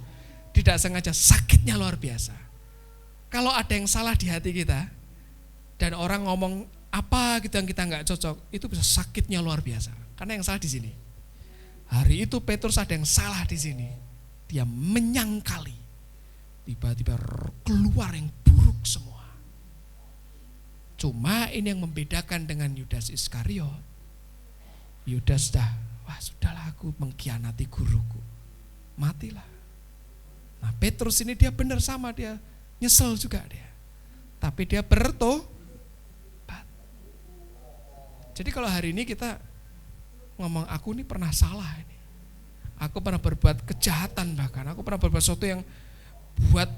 Tidak sengaja, sakitnya luar biasa. Kalau ada yang salah di hati kita dan orang ngomong apa gitu yang kita nggak cocok, itu bisa sakitnya luar biasa. Karena yang salah di sini. Hari itu Petrus ada yang salah di sini. Dia menyangkali. Tiba-tiba keluar yang buruk semua. Cuma ini yang membedakan dengan Yudas Iskariot. Yudas sudahlah aku mengkhianati guruku. Matilah. Nah Petrus ini dia benar sama, dia nyesel juga dia. Tapi dia bertobat. Jadi kalau hari ini kita ngomong aku ini pernah salah ini. Aku pernah berbuat kejahatan bahkan. Aku pernah berbuat sesuatu yang buat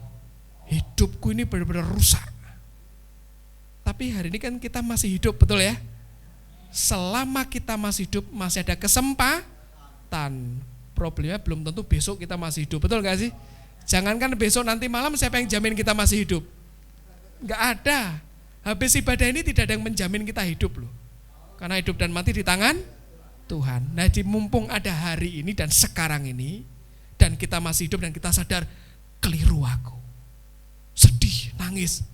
hidupku ini benar-benar rusak. Tapi hari ini kan kita masih hidup, betul ya? Selama kita masih hidup masih ada kesempatan. Problemnya belum tentu besok kita masih hidup, betul gak sih? Jangankan besok, nanti malam siapa yang jamin kita masih hidup? Enggak ada. Habis ibadah ini tidak ada yang menjamin kita hidup loh. Karena hidup dan mati di tangan Tuhan. Nah mumpung ada hari ini dan sekarang ini, dan kita masih hidup dan kita sadar, keliru aku. Sedih, nangis,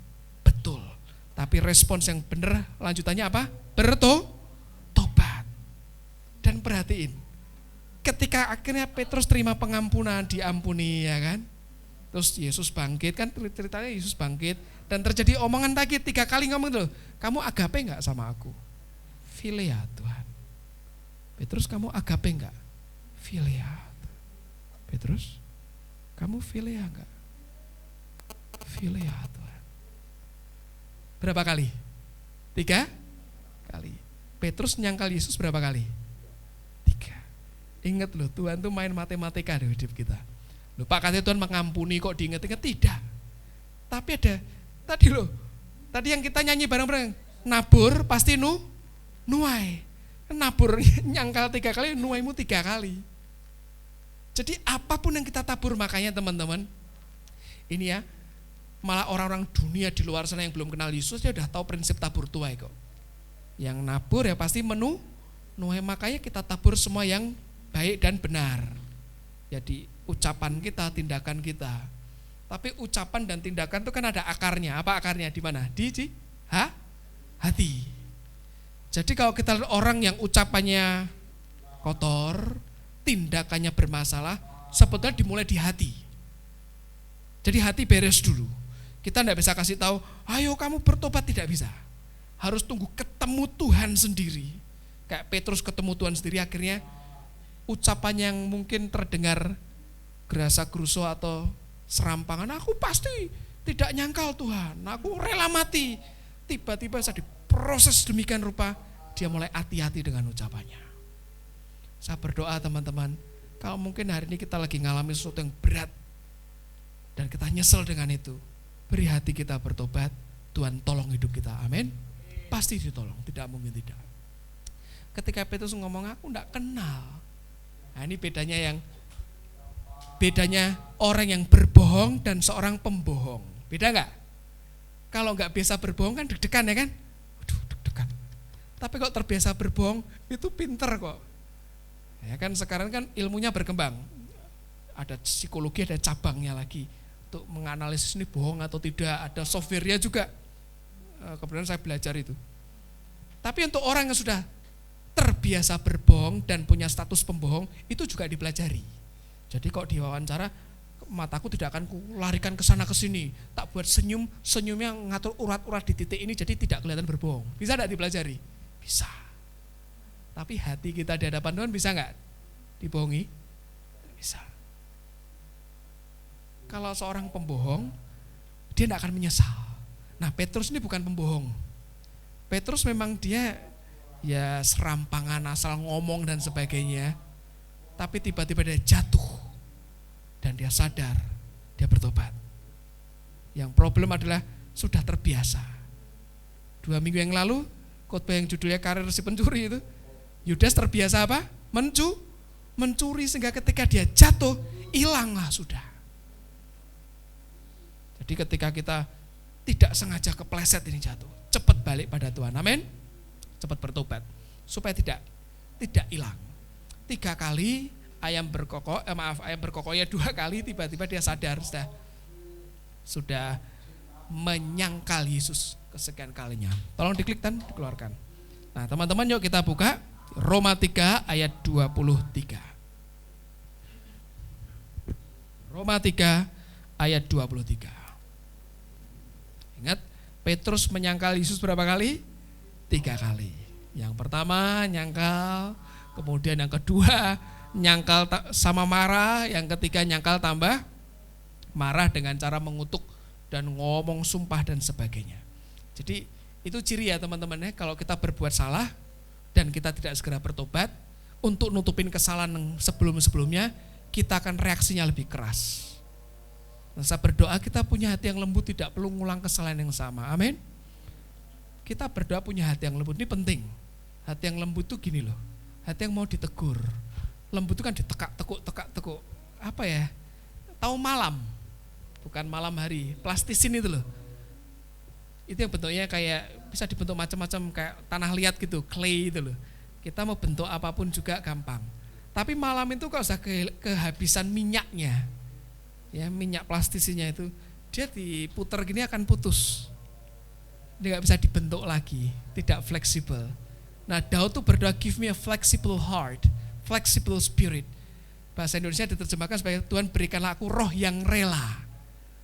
betul. Tapi respons yang benar lanjutannya apa? Bertobat. Dan perhatiin, ketika akhirnya Petrus terima pengampunan, diampuni ya kan. Terus Yesus bangkit, kan ceritanya Yesus bangkit. Dan terjadi omongan lagi 3 kali ngomong tuh, kamu agape gak sama aku? Philia Tuhan. Petrus kamu agape gak? Philia. Petrus, kamu philia gak? Philia Tuhan. Berapa kali? 3 kali. Petrus nyangkal Yesus berapa kali? 3. Ingat loh, Tuhan tuh main matematika di hidup kita. Loh Pak katanya Tuhan mengampuni kok diingat-ingat, tidak. Tapi ada tadi loh, tadi yang kita nyanyi bareng-bareng, nabur pasti nuai. Nabur nyangkal 3 kali, nuaimu 3 kali. Jadi apapun yang kita tabur, makanya teman-teman, ini ya, malah orang-orang dunia di luar sana yang belum kenal Yesus, dia udah tahu prinsip tabur tuai kok. Yang nabur ya pasti nuai, makanya kita tabur semua yang baik dan benar. Jadi ucapan kita, tindakan kita. Tapi ucapan dan tindakan itu kan ada akarnya. Apa akarnya? Di mana? Di hati. Jadi kalau kita lihat orang yang ucapannya kotor, tindakannya bermasalah, sebetulnya dimulai di hati. Jadi hati beres dulu. Kita tidak bisa kasih tahu, ayo kamu bertobat, tidak bisa. Harus tunggu ketemu Tuhan sendiri. Kayak Petrus ketemu Tuhan sendiri, akhirnya ucapan yang mungkin terdengar gerasa gerusu atau serampangan, aku pasti tidak nyangkal Tuhan, aku rela mati. Tiba-tiba saya diproses demikian rupa, dia mulai hati-hati dengan ucapannya. Saya berdoa teman-teman, kalau mungkin hari ini kita lagi ngalami sesuatu yang berat dan kita nyesel dengan itu, beri hati kita bertobat, Tuhan tolong hidup kita, amin. Pasti ditolong, tidak mungkin tidak. Ketika Petrus ngomong aku enggak kenal. Nah ini bedanya orang yang berbohong dan seorang pembohong. Beda enggak? Kalau enggak biasa berbohong kan deg-degan ya kan? Aduh deg-degan. Tapi kalau terbiasa berbohong itu pinter kok. Ya kan sekarang kan ilmunya berkembang. Ada psikologi, ada cabangnya lagi. Untuk menganalisis ini bohong atau tidak, ada software-nya juga. Kebetulan saya belajar itu. Tapi untuk orang yang sudah terbiasa berbohong dan punya status pembohong, itu juga dipelajari. Jadi kok diwawancara, mataku tidak akan kularikan ke sana ke sini. Tak buat senyumnya ngatur urat-urat di titik ini jadi tidak kelihatan berbohong. Bisa enggak dipelajari? Bisa. Tapi hati kita di hadapan Tuhan bisa enggak dibohongi? Bisa. Kalau seorang pembohong, dia tidak akan menyesal. Nah, Petrus ini bukan pembohong. Petrus memang dia ya serampangan, asal ngomong dan sebagainya. Tapi tiba-tiba dia jatuh dan dia sadar, dia bertobat. Yang problem adalah sudah terbiasa. 2 minggu yang lalu, khotbah yang judulnya Karir si Pencuri itu, Yudas terbiasa apa? Mencuri sehingga ketika dia jatuh, hilanglah sudah. Jadi ketika kita tidak sengaja kepleset ini jatuh, cepat balik pada Tuhan, amin. Cepat bertobat supaya tidak hilang. 3 kali ayam berkokok ya 2 kali tiba-tiba dia sadar sudah menyangkal Yesus kesekian kalinya. Tolong diklik dan dikeluarkan. Nah, teman-teman yuk kita buka Roma 3 ayat 23. Roma 3 ayat 23. Ingat, Petrus menyangkal Yesus berapa kali? 3 kali. Yang pertama nyangkal, kemudian yang kedua nyangkal sama marah, yang ketiga nyangkal tambah marah dengan cara mengutuk dan ngomong sumpah dan sebagainya. Jadi itu ciri ya teman-teman ya, kalau kita berbuat salah dan kita tidak segera bertobat, untuk nutupin kesalahan yang sebelum-sebelumnya, kita akan reaksinya lebih keras. Nah, saya berdoa kita punya hati yang lembut, tidak perlu ngulang kesalahan yang sama, amin. Kita berdoa punya hati yang lembut, ini penting. Hati yang lembut itu gini loh, hati yang mau ditegur. Lembut itu kan ditekuk-tekuk. Apa ya? Tahu malam, bukan malam hari. Plastisin itu loh. Itu yang bentuknya kayak bisa dibentuk macam-macam kayak tanah liat gitu, clay itu loh. Kita mau bentuk apapun juga gampang. Tapi malam itu kalau usah kehabisan minyaknya, ya minyak plastisinya itu, dia diputar gini akan putus. Dia nggak bisa dibentuk lagi, tidak fleksibel. Nah, Daud tuh berdoa, give me a flexible heart, flexible spirit. Bahasa Indonesia diterjemahkan sebagai Tuhan berikanlah aku roh yang rela.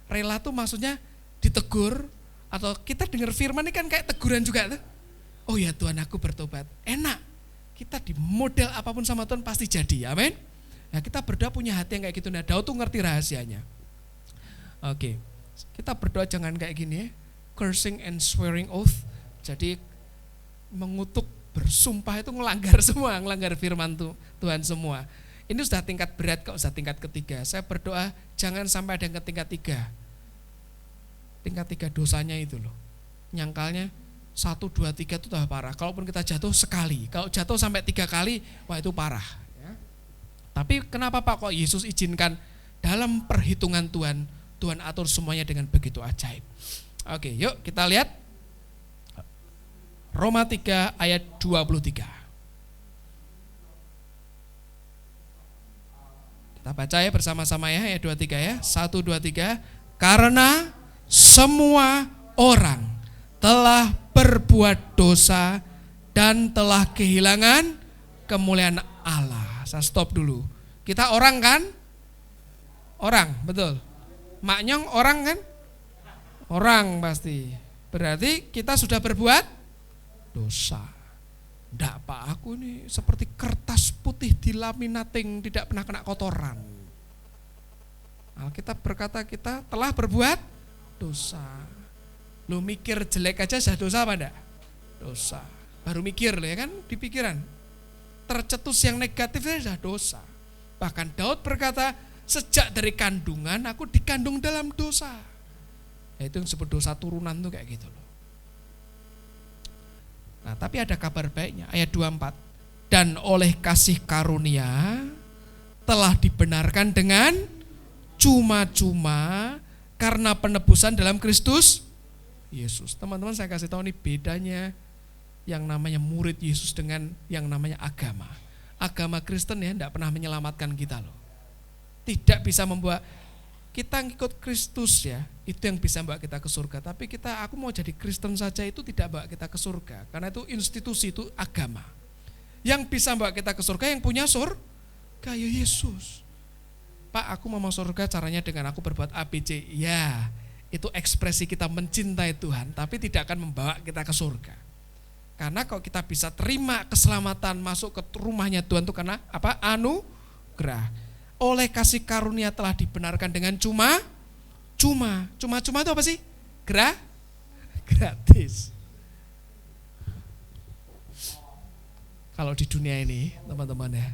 Rela tuh maksudnya ditegur, atau kita dengar firman ini kan kayak teguran juga tuh. Oh ya Tuhan, aku bertobat. Enak. Kita di model apapun sama Tuhan pasti jadi. Amin. Nah, kita berdoa punya hati yang kayak gitu. Nah, Daud tuh ngerti rahasianya. Oke. Kita berdoa jangan kayak gini ya. Cursing and swearing oath. Jadi mengutuk, bersumpah itu ngelanggar semua, ngelanggar firman Tuhan semua. Ini sudah tingkat berat kok, sudah tingkat ketiga. Saya berdoa jangan sampai ada yang ke tingkat 3. Tingkat 3 dosanya itu loh. Nyangkalnya 1, 2, 3 itu sudah parah. Kalaupun kita jatuh sekali, kalau jatuh sampai 3 kali, wah itu parah. Ya. Tapi kenapa Pak kok Yesus izinkan dalam perhitungan Tuhan, Tuhan atur semuanya dengan begitu ajaib. Oke, yuk kita lihat Roma 3 ayat 23. Kita baca ya bersama-sama ya, ayat 23 ya. 1, 2, 3. Karena semua orang telah berbuat dosa dan telah kehilangan kemuliaan Allah. Saya stop dulu. Kita orang kan? Orang, betul. Maknyong orang kan? Orang pasti. Berarti kita sudah berbuat dosa. Nggak Pak, aku ini seperti kertas putih dilaminating, tidak pernah kena kotoran. Alkitab berkata kita telah berbuat dosa. Lu mikir jelek aja sudah dosa apa enggak? Dosa. Baru mikir ya kan, di pikiran. Tercetus yang negatifnya sudah dosa. Bahkan Daud berkata, sejak dari kandungan aku dikandung dalam dosa. Ya, itu yang disebut dosa turunan tuh kayak gitu loh. Nah, tapi ada kabar baiknya, ayat 24. Dan oleh kasih karunia telah dibenarkan dengan cuma-cuma karena penebusan dalam Kristus Yesus. Teman-teman, saya kasih tahu nih bedanya yang namanya murid Yesus dengan yang namanya agama. Agama Kristen ya tidak pernah menyelamatkan kita loh. Tidak bisa membawa kita ngikut Kristus ya, itu yang bisa membawa kita ke surga. Tapi aku mau jadi Kristen saja itu tidak bawa kita ke surga. Karena itu institusi, itu agama. Yang bisa membawa kita ke surga yang punya surga ya Yesus. Pak, aku mau masuk surga caranya dengan aku berbuat A, B, C. Ya, itu ekspresi kita mencintai Tuhan, tapi tidak akan membawa kita ke surga. Karena kalau kita bisa terima keselamatan masuk ke rumahnya Tuhan itu karena apa? Anugerah. Oleh kasih karunia telah dibenarkan dengan cuma itu apa sih? Gratis. Kalau di dunia ini, teman-teman ya,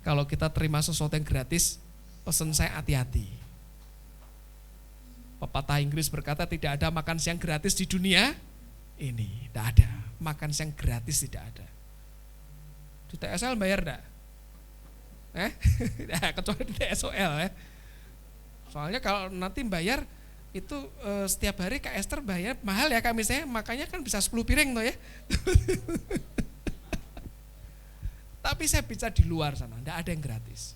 kalau kita terima sesuatu yang gratis, pesan saya hati-hati. Pepatah Inggris berkata tidak ada makan siang gratis di dunia ini. Tidak ada. Makan siang gratis tidak ada. Di TSL bayar enggak? Kecuali di TSOL ya. Soalnya kalau nanti bayar itu setiap hari Kak Esther bayar mahal ya Kak misalnya, makanya kan bisa 10 piring tuh ya. Tapi saya bicara di luar sana, enggak ada yang gratis.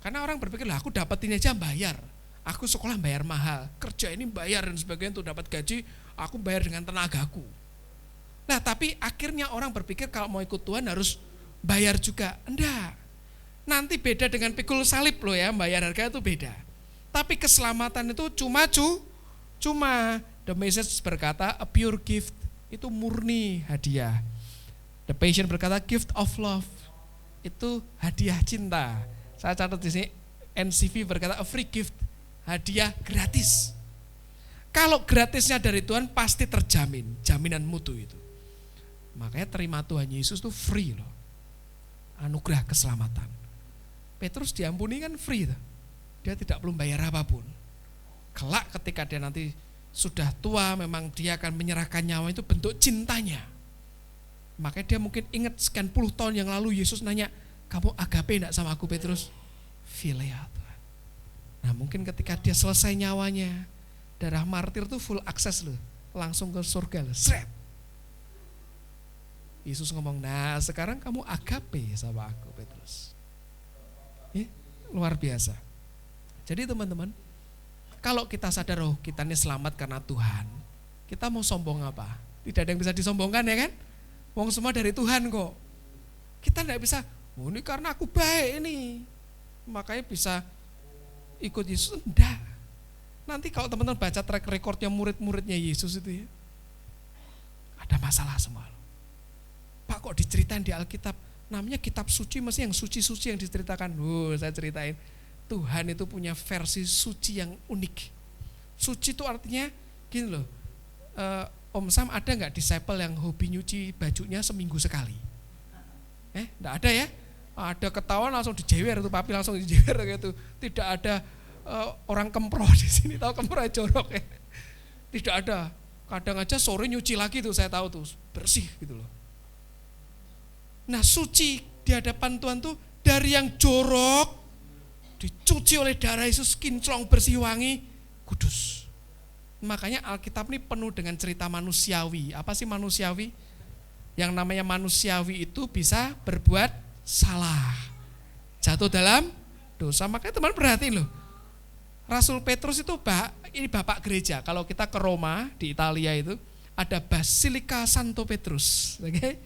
Karena orang berpikir, lah aku dapat ini aja bayar. Aku sekolah bayar mahal, kerja ini bayar dan sebagainya untuk dapat gaji, aku bayar dengan tenagaku. Nah tapi akhirnya orang berpikir kalau mau ikut Tuhan harus bayar juga. Enggak. Nanti beda dengan pikul salib loh ya, bayar harga itu beda. Tapi keselamatan itu cuma The Message berkata a pure gift, itu murni hadiah. The Passion berkata gift of love, itu hadiah cinta. Saya catat di sini NCV berkata a free gift, hadiah gratis. Kalau gratisnya dari Tuhan pasti terjamin, jaminan mutu itu. Makanya terima Tuhan Yesus itu free loh. Anugerah keselamatan. Petrus diampuni kan free tuh. Dia tidak perlu bayar apapun. Kelak ketika dia nanti sudah tua, memang dia akan menyerahkan nyawa, itu bentuk cintanya. Makanya dia mungkin ingat sekian puluh tahun yang lalu Yesus nanya, kamu agape enggak sama aku Petrus? Philia Tuhan. Nah mungkin ketika dia selesai nyawanya, darah martir tuh full akses loh, langsung ke surga loh, seret. Yesus ngomong, nah sekarang kamu agape sama aku Petrus. Luar biasa. Jadi teman-teman, kalau kita sadar kita ini selamat karena Tuhan, kita mau sombong apa? Tidak ada yang bisa disombongkan ya kan? Wong semua dari Tuhan kok. Kita tidak bisa, ini karena aku baik ini, makanya bisa ikut Yesus. Enggak. Nanti kalau teman-teman baca track recordnya murid-muridnya Yesus itu ya, ada masalah semua. Pak kok diceritain di Alkitab, namanya kitab suci, mesti yang suci-suci yang diceritakan. Saya ceritain, Tuhan itu punya versi suci yang unik. Suci itu artinya gini loh, Om Sam ada nggak disciple yang hobi nyuci bajunya seminggu sekali? Nggak ada ya? Ada ketahuan langsung dijewer tuh, papi langsung dijewer gitu. Tidak ada orang kempro di sini, tahu kempro jorok ya? Tidak ada. Kadang aja sore nyuci lagi tuh, saya tahu tuh, bersih gitu loh. Nah suci di hadapan Tuhan tuh dari yang jorok dicuci oleh darah Yesus, kinclong bersih wangi, kudus. Makanya Alkitab ini penuh dengan cerita manusiawi. Apa sih manusiawi? Yang namanya manusiawi itu bisa berbuat salah, jatuh dalam dosa. Makanya teman perhatiin loh, Rasul Petrus itu ini bapak gereja. Kalau kita ke Roma di Italia itu ada Basilika Santo Petrus, okay?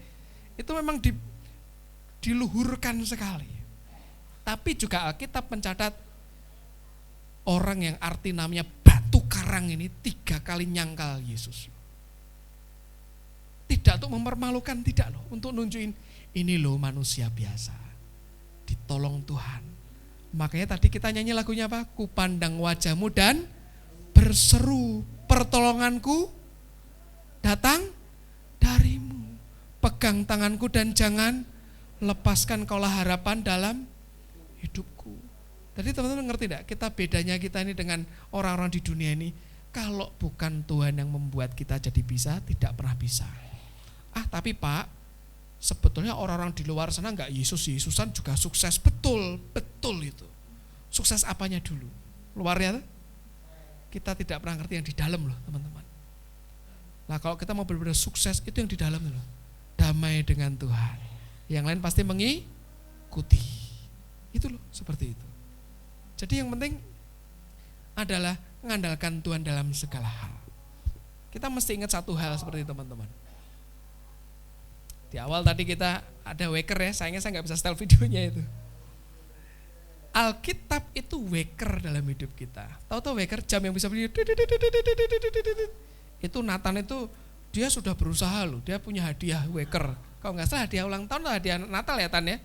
Itu memang diluhurkan sekali. Tapi juga Alkitab mencatat orang yang arti namanya batu karang ini 3 kali nyangkal Yesus. Tidak untuk mempermalukan, tidak loh, untuk nunjukin ini loh manusia biasa, ditolong Tuhan. Makanya tadi kita nyanyi lagunya apa? Ku pandang wajahmu dan berseru, pertolonganku datang darimu. Pegang tanganku dan jangan lepaskan, kaulah harapan dalam hidupku. Tadi teman-teman ngerti enggak? Kita ini dengan orang-orang di dunia ini, kalau bukan Tuhan yang membuat kita jadi bisa, tidak pernah bisa. Tapi Pak, sebetulnya orang-orang di luar sana enggak Yesusan juga sukses, betul itu. Sukses apanya dulu? Luarnya tuh? Kita tidak pernah ngerti yang di dalam loh teman-teman. Nah kalau kita mau benar-benar sukses, itu yang di dalam loh. Damai dengan Tuhan. Yang lain pasti mengikuti. Itu loh, seperti itu. Jadi yang penting adalah mengandalkan Tuhan dalam segala hal. Kita mesti ingat satu hal seperti teman-teman. Di awal tadi kita ada waker ya, sayangnya saya nggak bisa setel videonya itu. Alkitab itu waker dalam hidup kita. Tahu waker, jam yang bisa bunyi. Itu Nathan itu dia sudah berusaha loh, dia punya hadiah waker. Kalau nggak salah hadiah ulang tahun atau hadiah Natal ya Tan ya.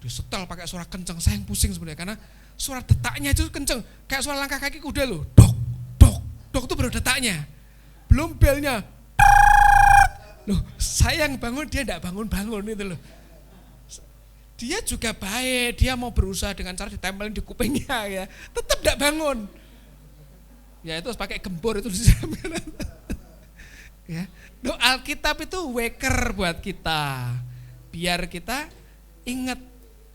Dia setel pakai suara kenceng, saya yang pusing sebenarnya karena suara detaknya itu kenceng, kayak suara langkah kaki kuda loh. Dok, dok, dok itu baru detaknya. Belum belnya. Loh, saya yang bangun, dia enggak bangun-bangun itu loh. Dia juga baik, dia mau berusaha dengan cara ditempelin di kupingnya ya, tetap enggak bangun. Ya itu harus pakai gembor itu ya. Loh, Alkitab itu waker buat kita. Biar kita ingat,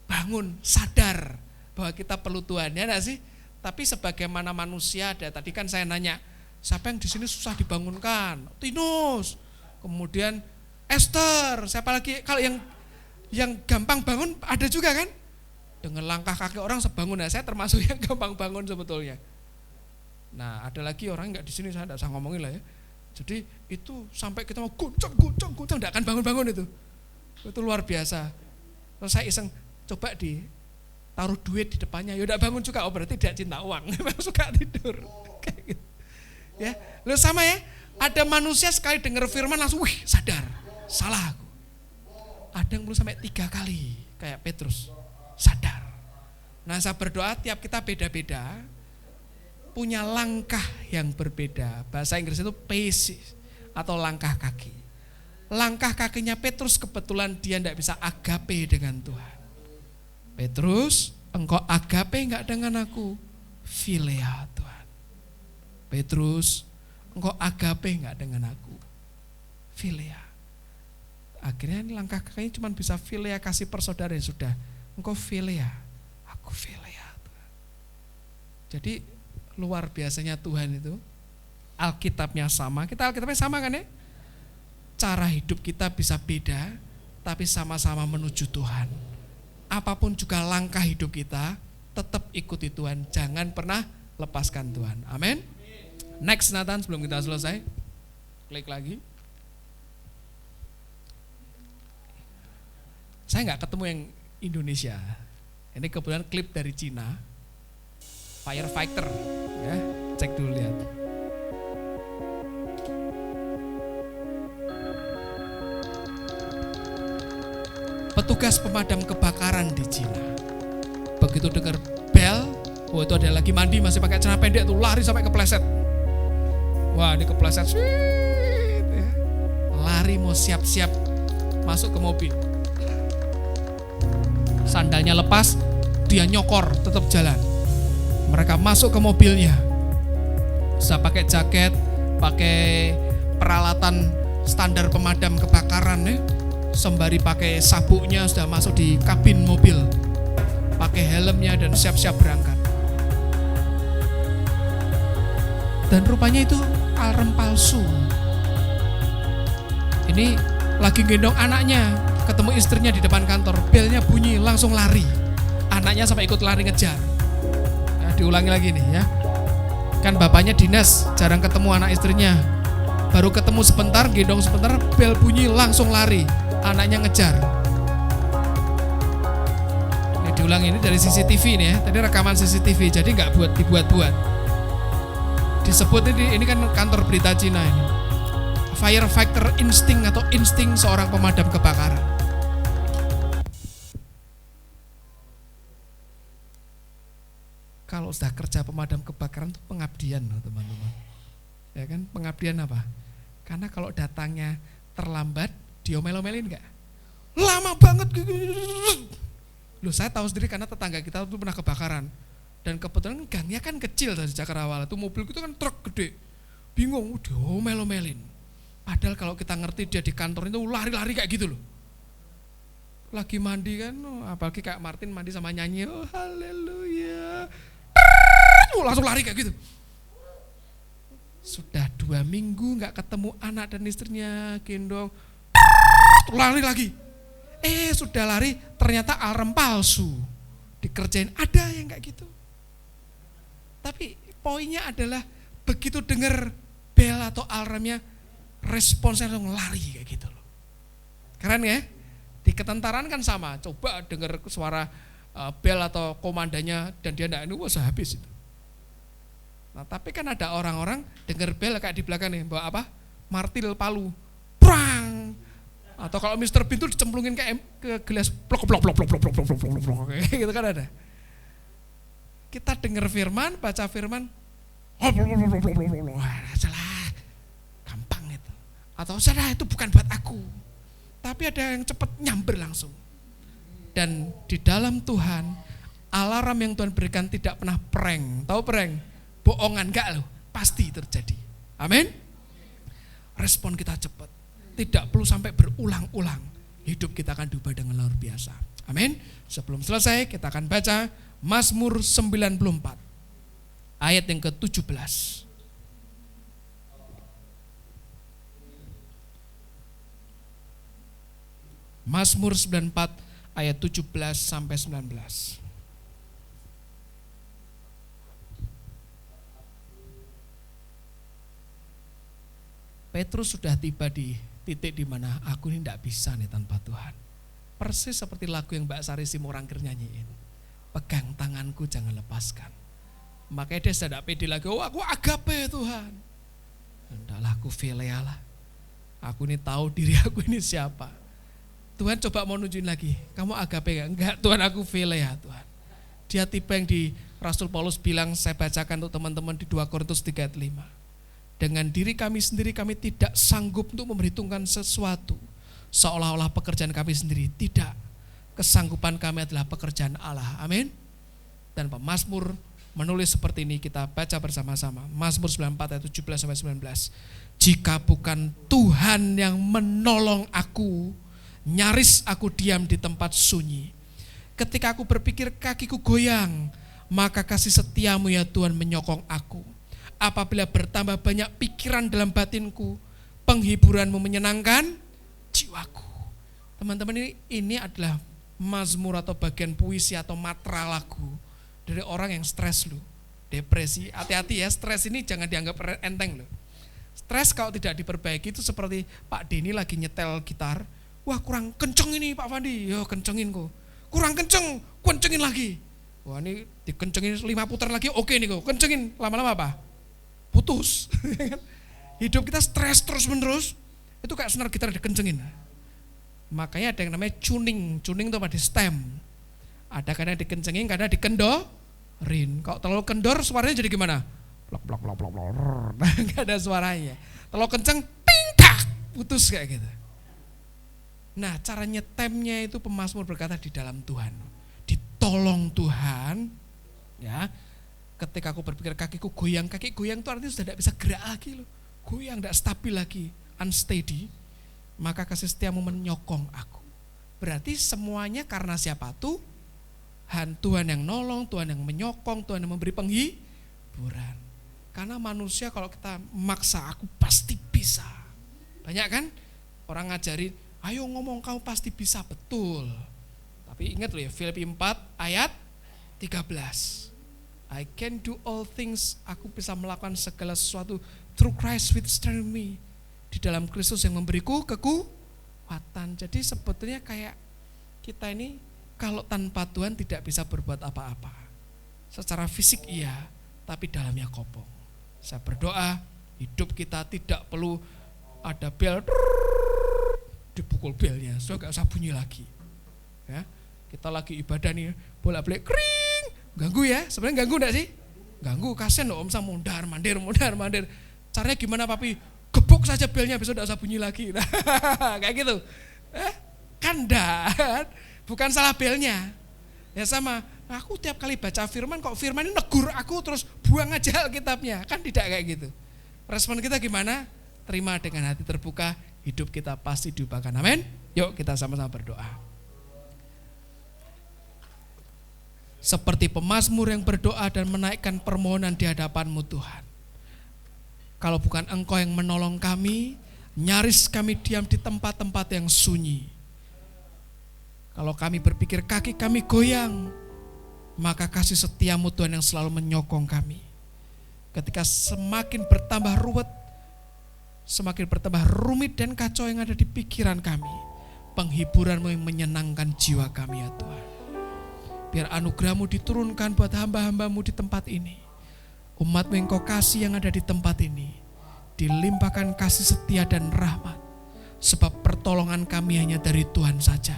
bangun, sadar bahwa kita perlu Tuhan, ya enggak sih? Tapi sebagaimana manusia ada, tadi kan saya nanya, siapa yang di sini susah dibangunkan? Tinus. Kemudian Esther, siapa lagi? Kalau yang gampang bangun ada juga kan? Dengan langkah kaki orang sebangun. Nah, saya termasuk yang gampang bangun sebetulnya. Nah, ada lagi orang enggak di sini, saya enggak usah ngomongin lah ya. Jadi itu sampai kita mau goncang enggak akan bangun-bangun itu. Itu luar biasa. Terus saya iseng coba taruh duit di depannya, ya enggak bangun juga. Oh, berarti tidak cinta uang. Memang suka tidur. Kayak gitu. Ya, lu sama ya. Ada manusia sekali dengar firman langsung wih sadar, salah aku. Ada yang perlu sampai 3 kali kayak Petrus sadar. Nah, saya berdoa tiap kita beda-beda, punya langkah yang berbeda. Bahasa Inggris itu pace atau langkah kaki. Langkah kakinya Petrus kebetulan dia tidak bisa agape dengan Tuhan. Petrus, engkau agape enggak dengan aku? Philea Tuhan. Petrus, engkau agape enggak dengan aku? Philea. Akhirnya langkah kakinya cuma bisa philea, kasih persaudaraan, sudah. Engkau philea, aku philea. Jadi luar biasanya Tuhan itu. Alkitabnya sama, kita Alkitabnya sama kan ya? Cara hidup kita bisa beda, tapi sama-sama menuju Tuhan. Apapun juga langkah hidup kita, tetap ikuti Tuhan. Jangan pernah lepaskan Tuhan. Amin. Next Nathan, sebelum kita selesai, klik lagi. Saya nggak ketemu yang Indonesia. Ini kebetulan klip dari Cina, Firefighter, ya, cek dulu lihat. Petugas pemadam kebakaran di Cina, begitu dengar bel, oh itu ada lagi mandi masih pakai celana pendek tuh lari sampai kepleset. Wah, ini kepleset, sweet, ya. Lari mau siap-siap masuk ke mobil. Sandalnya lepas, dia nyokor tetap jalan. Mereka masuk ke mobilnya, sudah pakai jaket, pakai peralatan standar pemadam kebakaran ya. Sembari pakai sabuknya sudah masuk di kabin mobil, pakai helmnya dan siap-siap berangkat. Dan rupanya itu alarm palsu. Ini lagi gendong anaknya, ketemu istrinya di depan kantor, belnya bunyi langsung lari. Anaknya sampai ikut lari ngejar. Nah, diulangi lagi nih ya. Kan bapaknya dinas, jarang ketemu anak istrinya. Baru ketemu sebentar, gendong sebentar, bel bunyi langsung lari. Anaknya ngejar. Ini diulang, ini dari CCTV nih ya. Tadi rekaman CCTV, jadi nggak dibuat-buat. Disebut ini kan kantor berita Cina ini. Firefighter insting atau insting seorang pemadam kebakaran. Kalau sudah kerja pemadam kebakaran itu pengabdian loh teman-teman. Ya kan, pengabdian apa? Karena kalau datangnya terlambat, diomel-omelin enggak? Lama banget. Loh, saya tahu sendiri karena tetangga kita itu pernah kebakaran. Dan kebetulan gangnya kan kecil dari Cakrawala. Itu mobil itu kan truk gede. Bingung, diomel-omelin. Padahal kalau kita ngerti dia di kantor itu lari-lari kayak gitu loh. Lagi mandi kan, apalagi kayak Martin mandi sama nyanyi, oh haleluya. Langsung lari kayak gitu. Sudah 2 minggu gak ketemu anak dan istrinya, gendong, lari lagi. Sudah lari, ternyata alarm palsu. Dikerjain, ada yang kayak gitu. Tapi poinnya adalah begitu dengar bel atau alarmnya, responsnya langsung lari kayak gitu loh. Keren ya? Di ketentaraan kan sama, coba dengar suara bel atau komandanya dan dia enggak, ini wah habis itu. Nah, tapi kan ada orang-orang dengar bel kayak di belakang nih, bawa apa? Martil palu. Prang. Atau kalau Mr. Bean tuh dicemplungin ke gelas plok plok plok plok plok plok plok plok plok kayak gitu kan ada. Kita dengar firman, baca firman, salah. Gampang itu. Atau salah itu bukan buat aku. Tapi ada yang cepat nyamber langsung. Dan di dalam Tuhan, alarm yang Tuhan berikan tidak pernah prank. Tahu prank? Bohongan enggak loh, pasti terjadi. Amin. Respon kita cepat. Tidak perlu sampai berulang-ulang. Hidup kita akan diubah dengan luar biasa. Amin. Sebelum selesai kita akan baca Mazmur 94 ayat yang ke-17. Mazmur 94 ayat 17 sampai 19. Petrus sudah tiba di titik di mana aku ini tidak bisa nih tanpa Tuhan. Persis seperti lagu yang Mbak Sari Simorangkir nyanyiin. Pegang tanganku jangan lepaskan. Makanya dia sudah pede lagi, oh aku agape Tuhan. Hendaklah aku filea lah. Aku ini tahu diri aku ini siapa. Tuhan coba mau nunjukin lagi, kamu agape gak? Enggak Tuhan, aku filea Tuhan. Dia tipe yang di Rasul Paulus bilang, saya bacakan untuk teman-teman di 2 Korintus 3 ayat 5. Dengan diri kami sendiri kami tidak sanggup untuk memperhitungkan sesuatu seolah-olah pekerjaan kami sendiri. Tidak, kesanggupan kami adalah pekerjaan Allah. Amin. Dan pemazmur menulis seperti ini, kita baca bersama-sama. Mazmur 94 ayat 17 sampai 19. Jika bukan Tuhan yang menolong aku, nyaris aku diam di tempat sunyi. Ketika aku berpikir kakiku goyang, maka kasih setiamu ya Tuhan menyokong aku. Apabila bertambah banyak pikiran dalam batinku, penghiburanmu menyenangkan jiwaku. Teman-teman, ini adalah mazmur atau bagian puisi atau matra lagu dari orang yang stres loh, depresi. Hati-hati ya, stres ini jangan dianggap enteng loh. Stres kalau tidak diperbaiki itu seperti Pak Denny lagi nyetel gitar, wah kurang kenceng ini Pak Fandi, yo kencengin kok. Kurang kenceng, kencengin lagi. Wah ini dikencengin 5 putar lagi, oke nih kok, kencengin, lama-lama apa? Putus. Hidup kita stres terus menerus, itu kayak senar gitar dikencengin. Makanya ada yang namanya tuning itu apa di stem. Ada kadang dikencengin, kadang dikendorin. Kalau terlalu kendor suaranya jadi gimana? Plok plok plok plok plok. Enggak ada suaranya. Terlalu kenceng, ping tak, putus kayak gitu. Nah, cara nyetemnya itu pemazmur berkata di dalam Tuhan. Ditolong Tuhan, ya. Ketika aku berpikir kakiku goyang, kaki goyang itu artinya sudah tidak bisa gerak lagi loh. Goyang, tidak stabil lagi, unsteady. Maka kasih setiamu menyokong aku. Berarti semuanya karena siapa? Tuhan. Tuhan yang nolong, Tuhan yang menyokong, Tuhan yang memberi penghiburan. Karena manusia kalau kita maksa, aku pasti bisa. Banyak kan orang ngajarin, ayo ngomong kamu pasti bisa, betul. Tapi ingat loh ya, Filipi 4 ayat 13. I can do all things, aku bisa melakukan segala sesuatu through Christ which strengthens me. Di dalam Kristus yang memberiku kekuatan. Jadi sebetulnya kayak kita ini kalau tanpa Tuhan tidak bisa berbuat apa-apa. Secara fisik iya, tapi dalamnya kopong. Saya berdoa hidup kita tidak perlu ada bel, dipukul belnya, so gak usah bunyi lagi. Ya, kita lagi ibadah nih, bolak-balik kring, ganggu ya, sebenarnya ganggu enggak sih? Ganggu, kasian loh om sama mondar mandir. Caranya gimana papi? Gebuk saja belnya, besok enggak usah bunyi lagi. Nah, kayak gitu. Kan enggak, bukan salah belnya. Ya sama, aku tiap kali baca firman, kok firman ini negur aku terus buang aja Alkitabnya. Kan tidak kayak gitu. Respon kita gimana? Terima dengan hati terbuka, hidup kita pasti diubahkan. Amin. Yuk kita sama-sama berdoa. Seperti pemazmur yang berdoa dan menaikkan permohonan di hadapan-Mu Tuhan. Kalau bukan Engkau yang menolong kami, nyaris kami diam di tempat-tempat yang sunyi. Kalau kami berpikir kaki kami goyang, maka kasih setiamu Tuhan yang selalu menyokong kami. Ketika semakin bertambah ruwet, semakin bertambah rumit dan kacau yang ada di pikiran kami, penghiburan-Mu yang menyenangkan jiwa kami ya Tuhan. Biar anugerah-Mu diturunkan buat hamba-hamba-Mu di tempat ini. Umat-Mu yang Kau kasih yang ada di tempat ini, dilimpahkan kasih setia dan rahmat. Sebab pertolongan kami hanya dari Tuhan saja.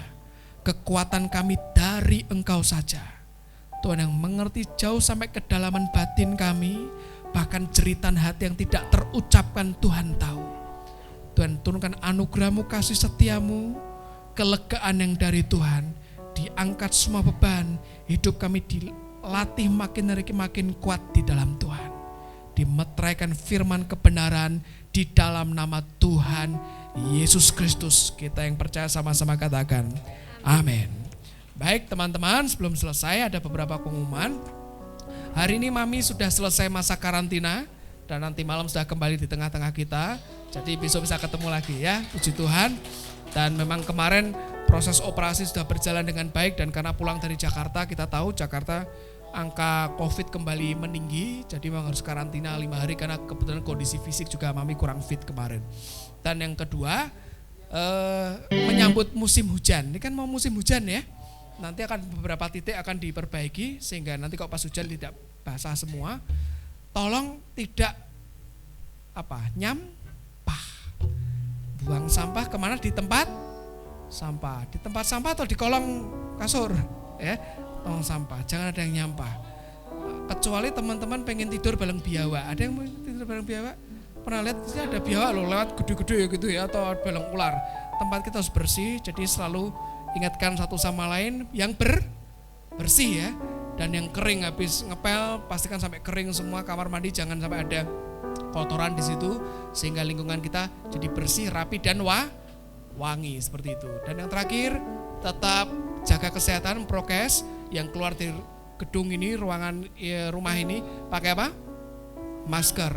Kekuatan kami dari Engkau saja. Tuhan yang mengerti jauh sampai kedalaman batin kami, bahkan jeritan hati yang tidak terucapkan Tuhan tahu. Tuhan turunkan anugerah-Mu, kasih setia-Mu, kelegaan yang dari Tuhan. Diangkat semua beban, hidup kami dilatih makin hari makin kuat di dalam Tuhan. Dimeteraikan firman kebenaran di dalam nama Tuhan Yesus Kristus. Kita yang percaya sama-sama katakan amin. Baik teman-teman, sebelum selesai ada beberapa pengumuman. Hari ini Mami sudah selesai masa karantina dan nanti malam sudah kembali di tengah-tengah kita. Jadi besok bisa ketemu lagi ya, puji Tuhan. Dan memang kemarin proses operasi sudah berjalan dengan baik, dan karena pulang dari Jakarta, kita tahu Jakarta angka COVID kembali meninggi, jadi memang harus karantina 5 hari karena kebetulan kondisi fisik juga Mami kurang fit kemarin. Dan yang kedua, menyambut musim hujan. Ini kan mau musim hujan ya. Nanti akan beberapa titik akan diperbaiki sehingga nanti kalau pas hujan tidak basah semua. Tolong tidak nyampah. Buang sampah kemana? Di tempat sampah. Di tempat sampah atau di kolong kasur ya. Tong sampah, jangan ada yang nyampah. Kecuali teman-teman pengen tidur bareng biawak. Ada yang mau tidur bareng biawak? Pernah lihat sih ada biawak loh lewat gede-gede gitu ya, atau bareng ular. Tempat kita harus bersih, jadi selalu ingatkan satu sama lain yang bersih ya. Dan yang kering habis ngepel pastikan sampai kering semua kamar mandi, jangan sampai ada kotoran di situ sehingga lingkungan kita jadi bersih, rapi dan wangi seperti itu. Dan yang terakhir, tetap jaga kesehatan, prokes. Yang keluar dari gedung ini, ruangan rumah ini pakai apa? Masker.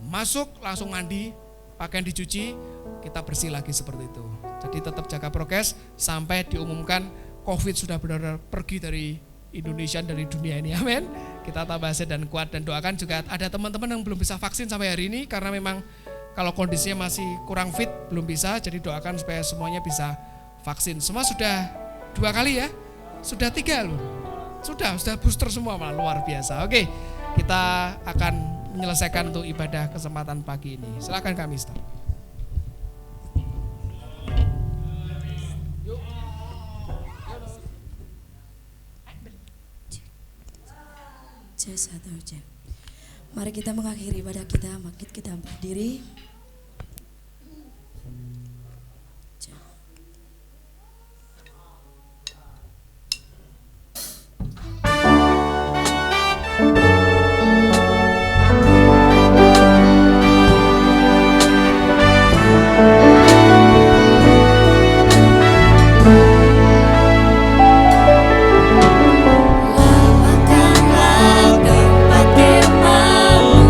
Masuk langsung mandi, pakaian dicuci, kita bersih lagi seperti itu. Jadi tetap jaga prokes sampai diumumkan COVID sudah benar-benar pergi dari Indonesia, dari dunia ini. Amin. Kita tambah sehat dan kuat, dan doakan juga ada teman-teman yang belum bisa vaksin sampai hari ini karena memang kalau kondisinya masih kurang fit belum bisa. Jadi doakan supaya semuanya bisa vaksin. Semua sudah 2 kali ya. Sudah 3 loh. Sudah booster semua, malah luar biasa. Oke, kita akan menyelesaikan untuk ibadah kesempatan pagi ini. Silakan Kak Mister. Mari kita mengakhiri ibadah kita, bangkit kita berdiri. Lapangkanlah tempat kemahmu.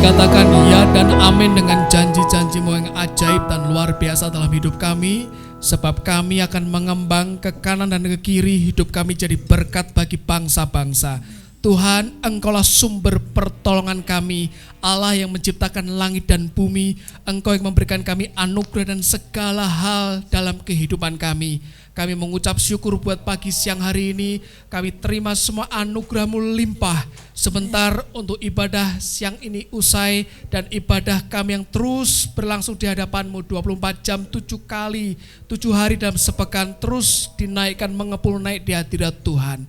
katakan ya dan amin dengan janji-janji-Mu yang ajaib dan luar biasa dalam hidup kami. Sebab kami akan mengembang ke kanan dan ke kiri, hidup kami jadi berkat bagi bangsa-bangsa. Tuhan, Engkaulah sumber pertolongan kami, Allah yang menciptakan langit dan bumi. Engkau yang memberikan kami anugerah dan segala hal dalam kehidupan kami. Kami mengucap syukur buat pagi siang hari ini. Kami terima semua anugerah-Mu limpah. Sebentar untuk ibadah siang ini usai, dan ibadah kami yang terus berlangsung di hadapan-Mu 24 jam 7 kali, 7 hari dalam sepekan, terus dinaikkan mengepul naik di hadirat Tuhan.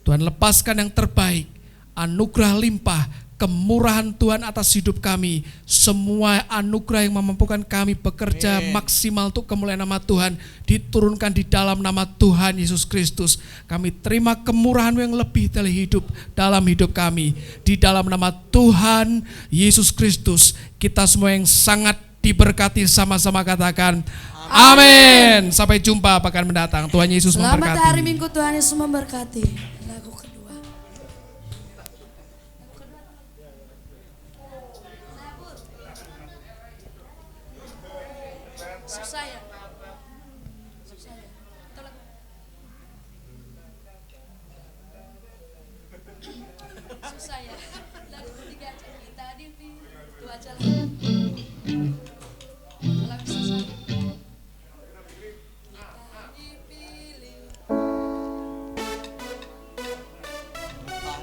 Tuhan, lepaskan yang terbaik, anugerah limpah, kemurahan Tuhan atas hidup kami. Semua anugerah yang memampukan kami bekerja maksimal untuk kemuliaan nama Tuhan diturunkan di dalam nama Tuhan Yesus Kristus. Kami terima kemurahan-Mu yang lebih dari hidup dalam hidup kami. Di dalam nama Tuhan Yesus Kristus, kita semua yang sangat diberkati, sama-sama katakan amin. Sampai jumpa pekan mendatang. Tuhan Yesus memberkati. Selamat hari Minggu, Tuhan Yesus memberkati. Lagu kedua. Susah ya? Susah ya? Itu lagu. Susah ya? Lagu ketiga aja. Kita dipilih. Itu aja lah. Lagu susah.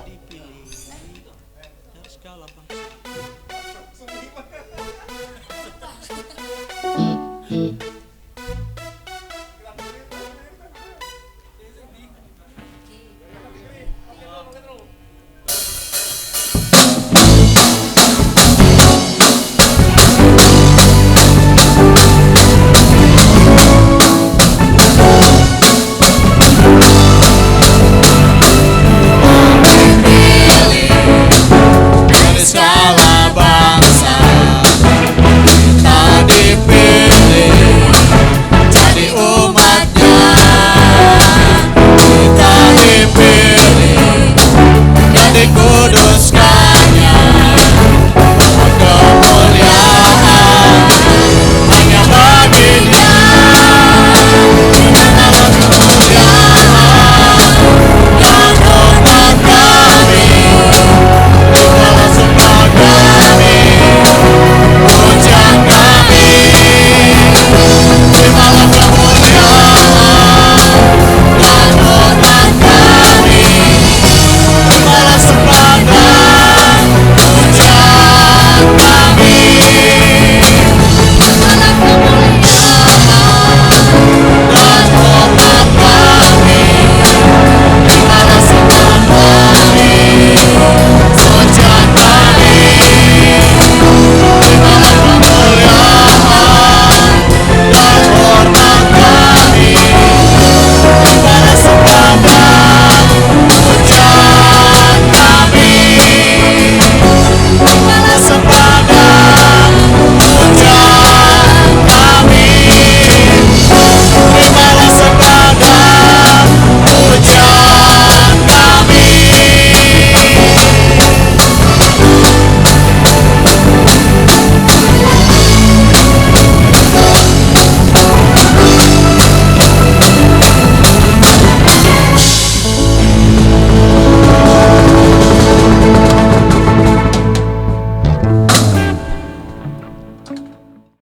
dipilih dari segala bangsa.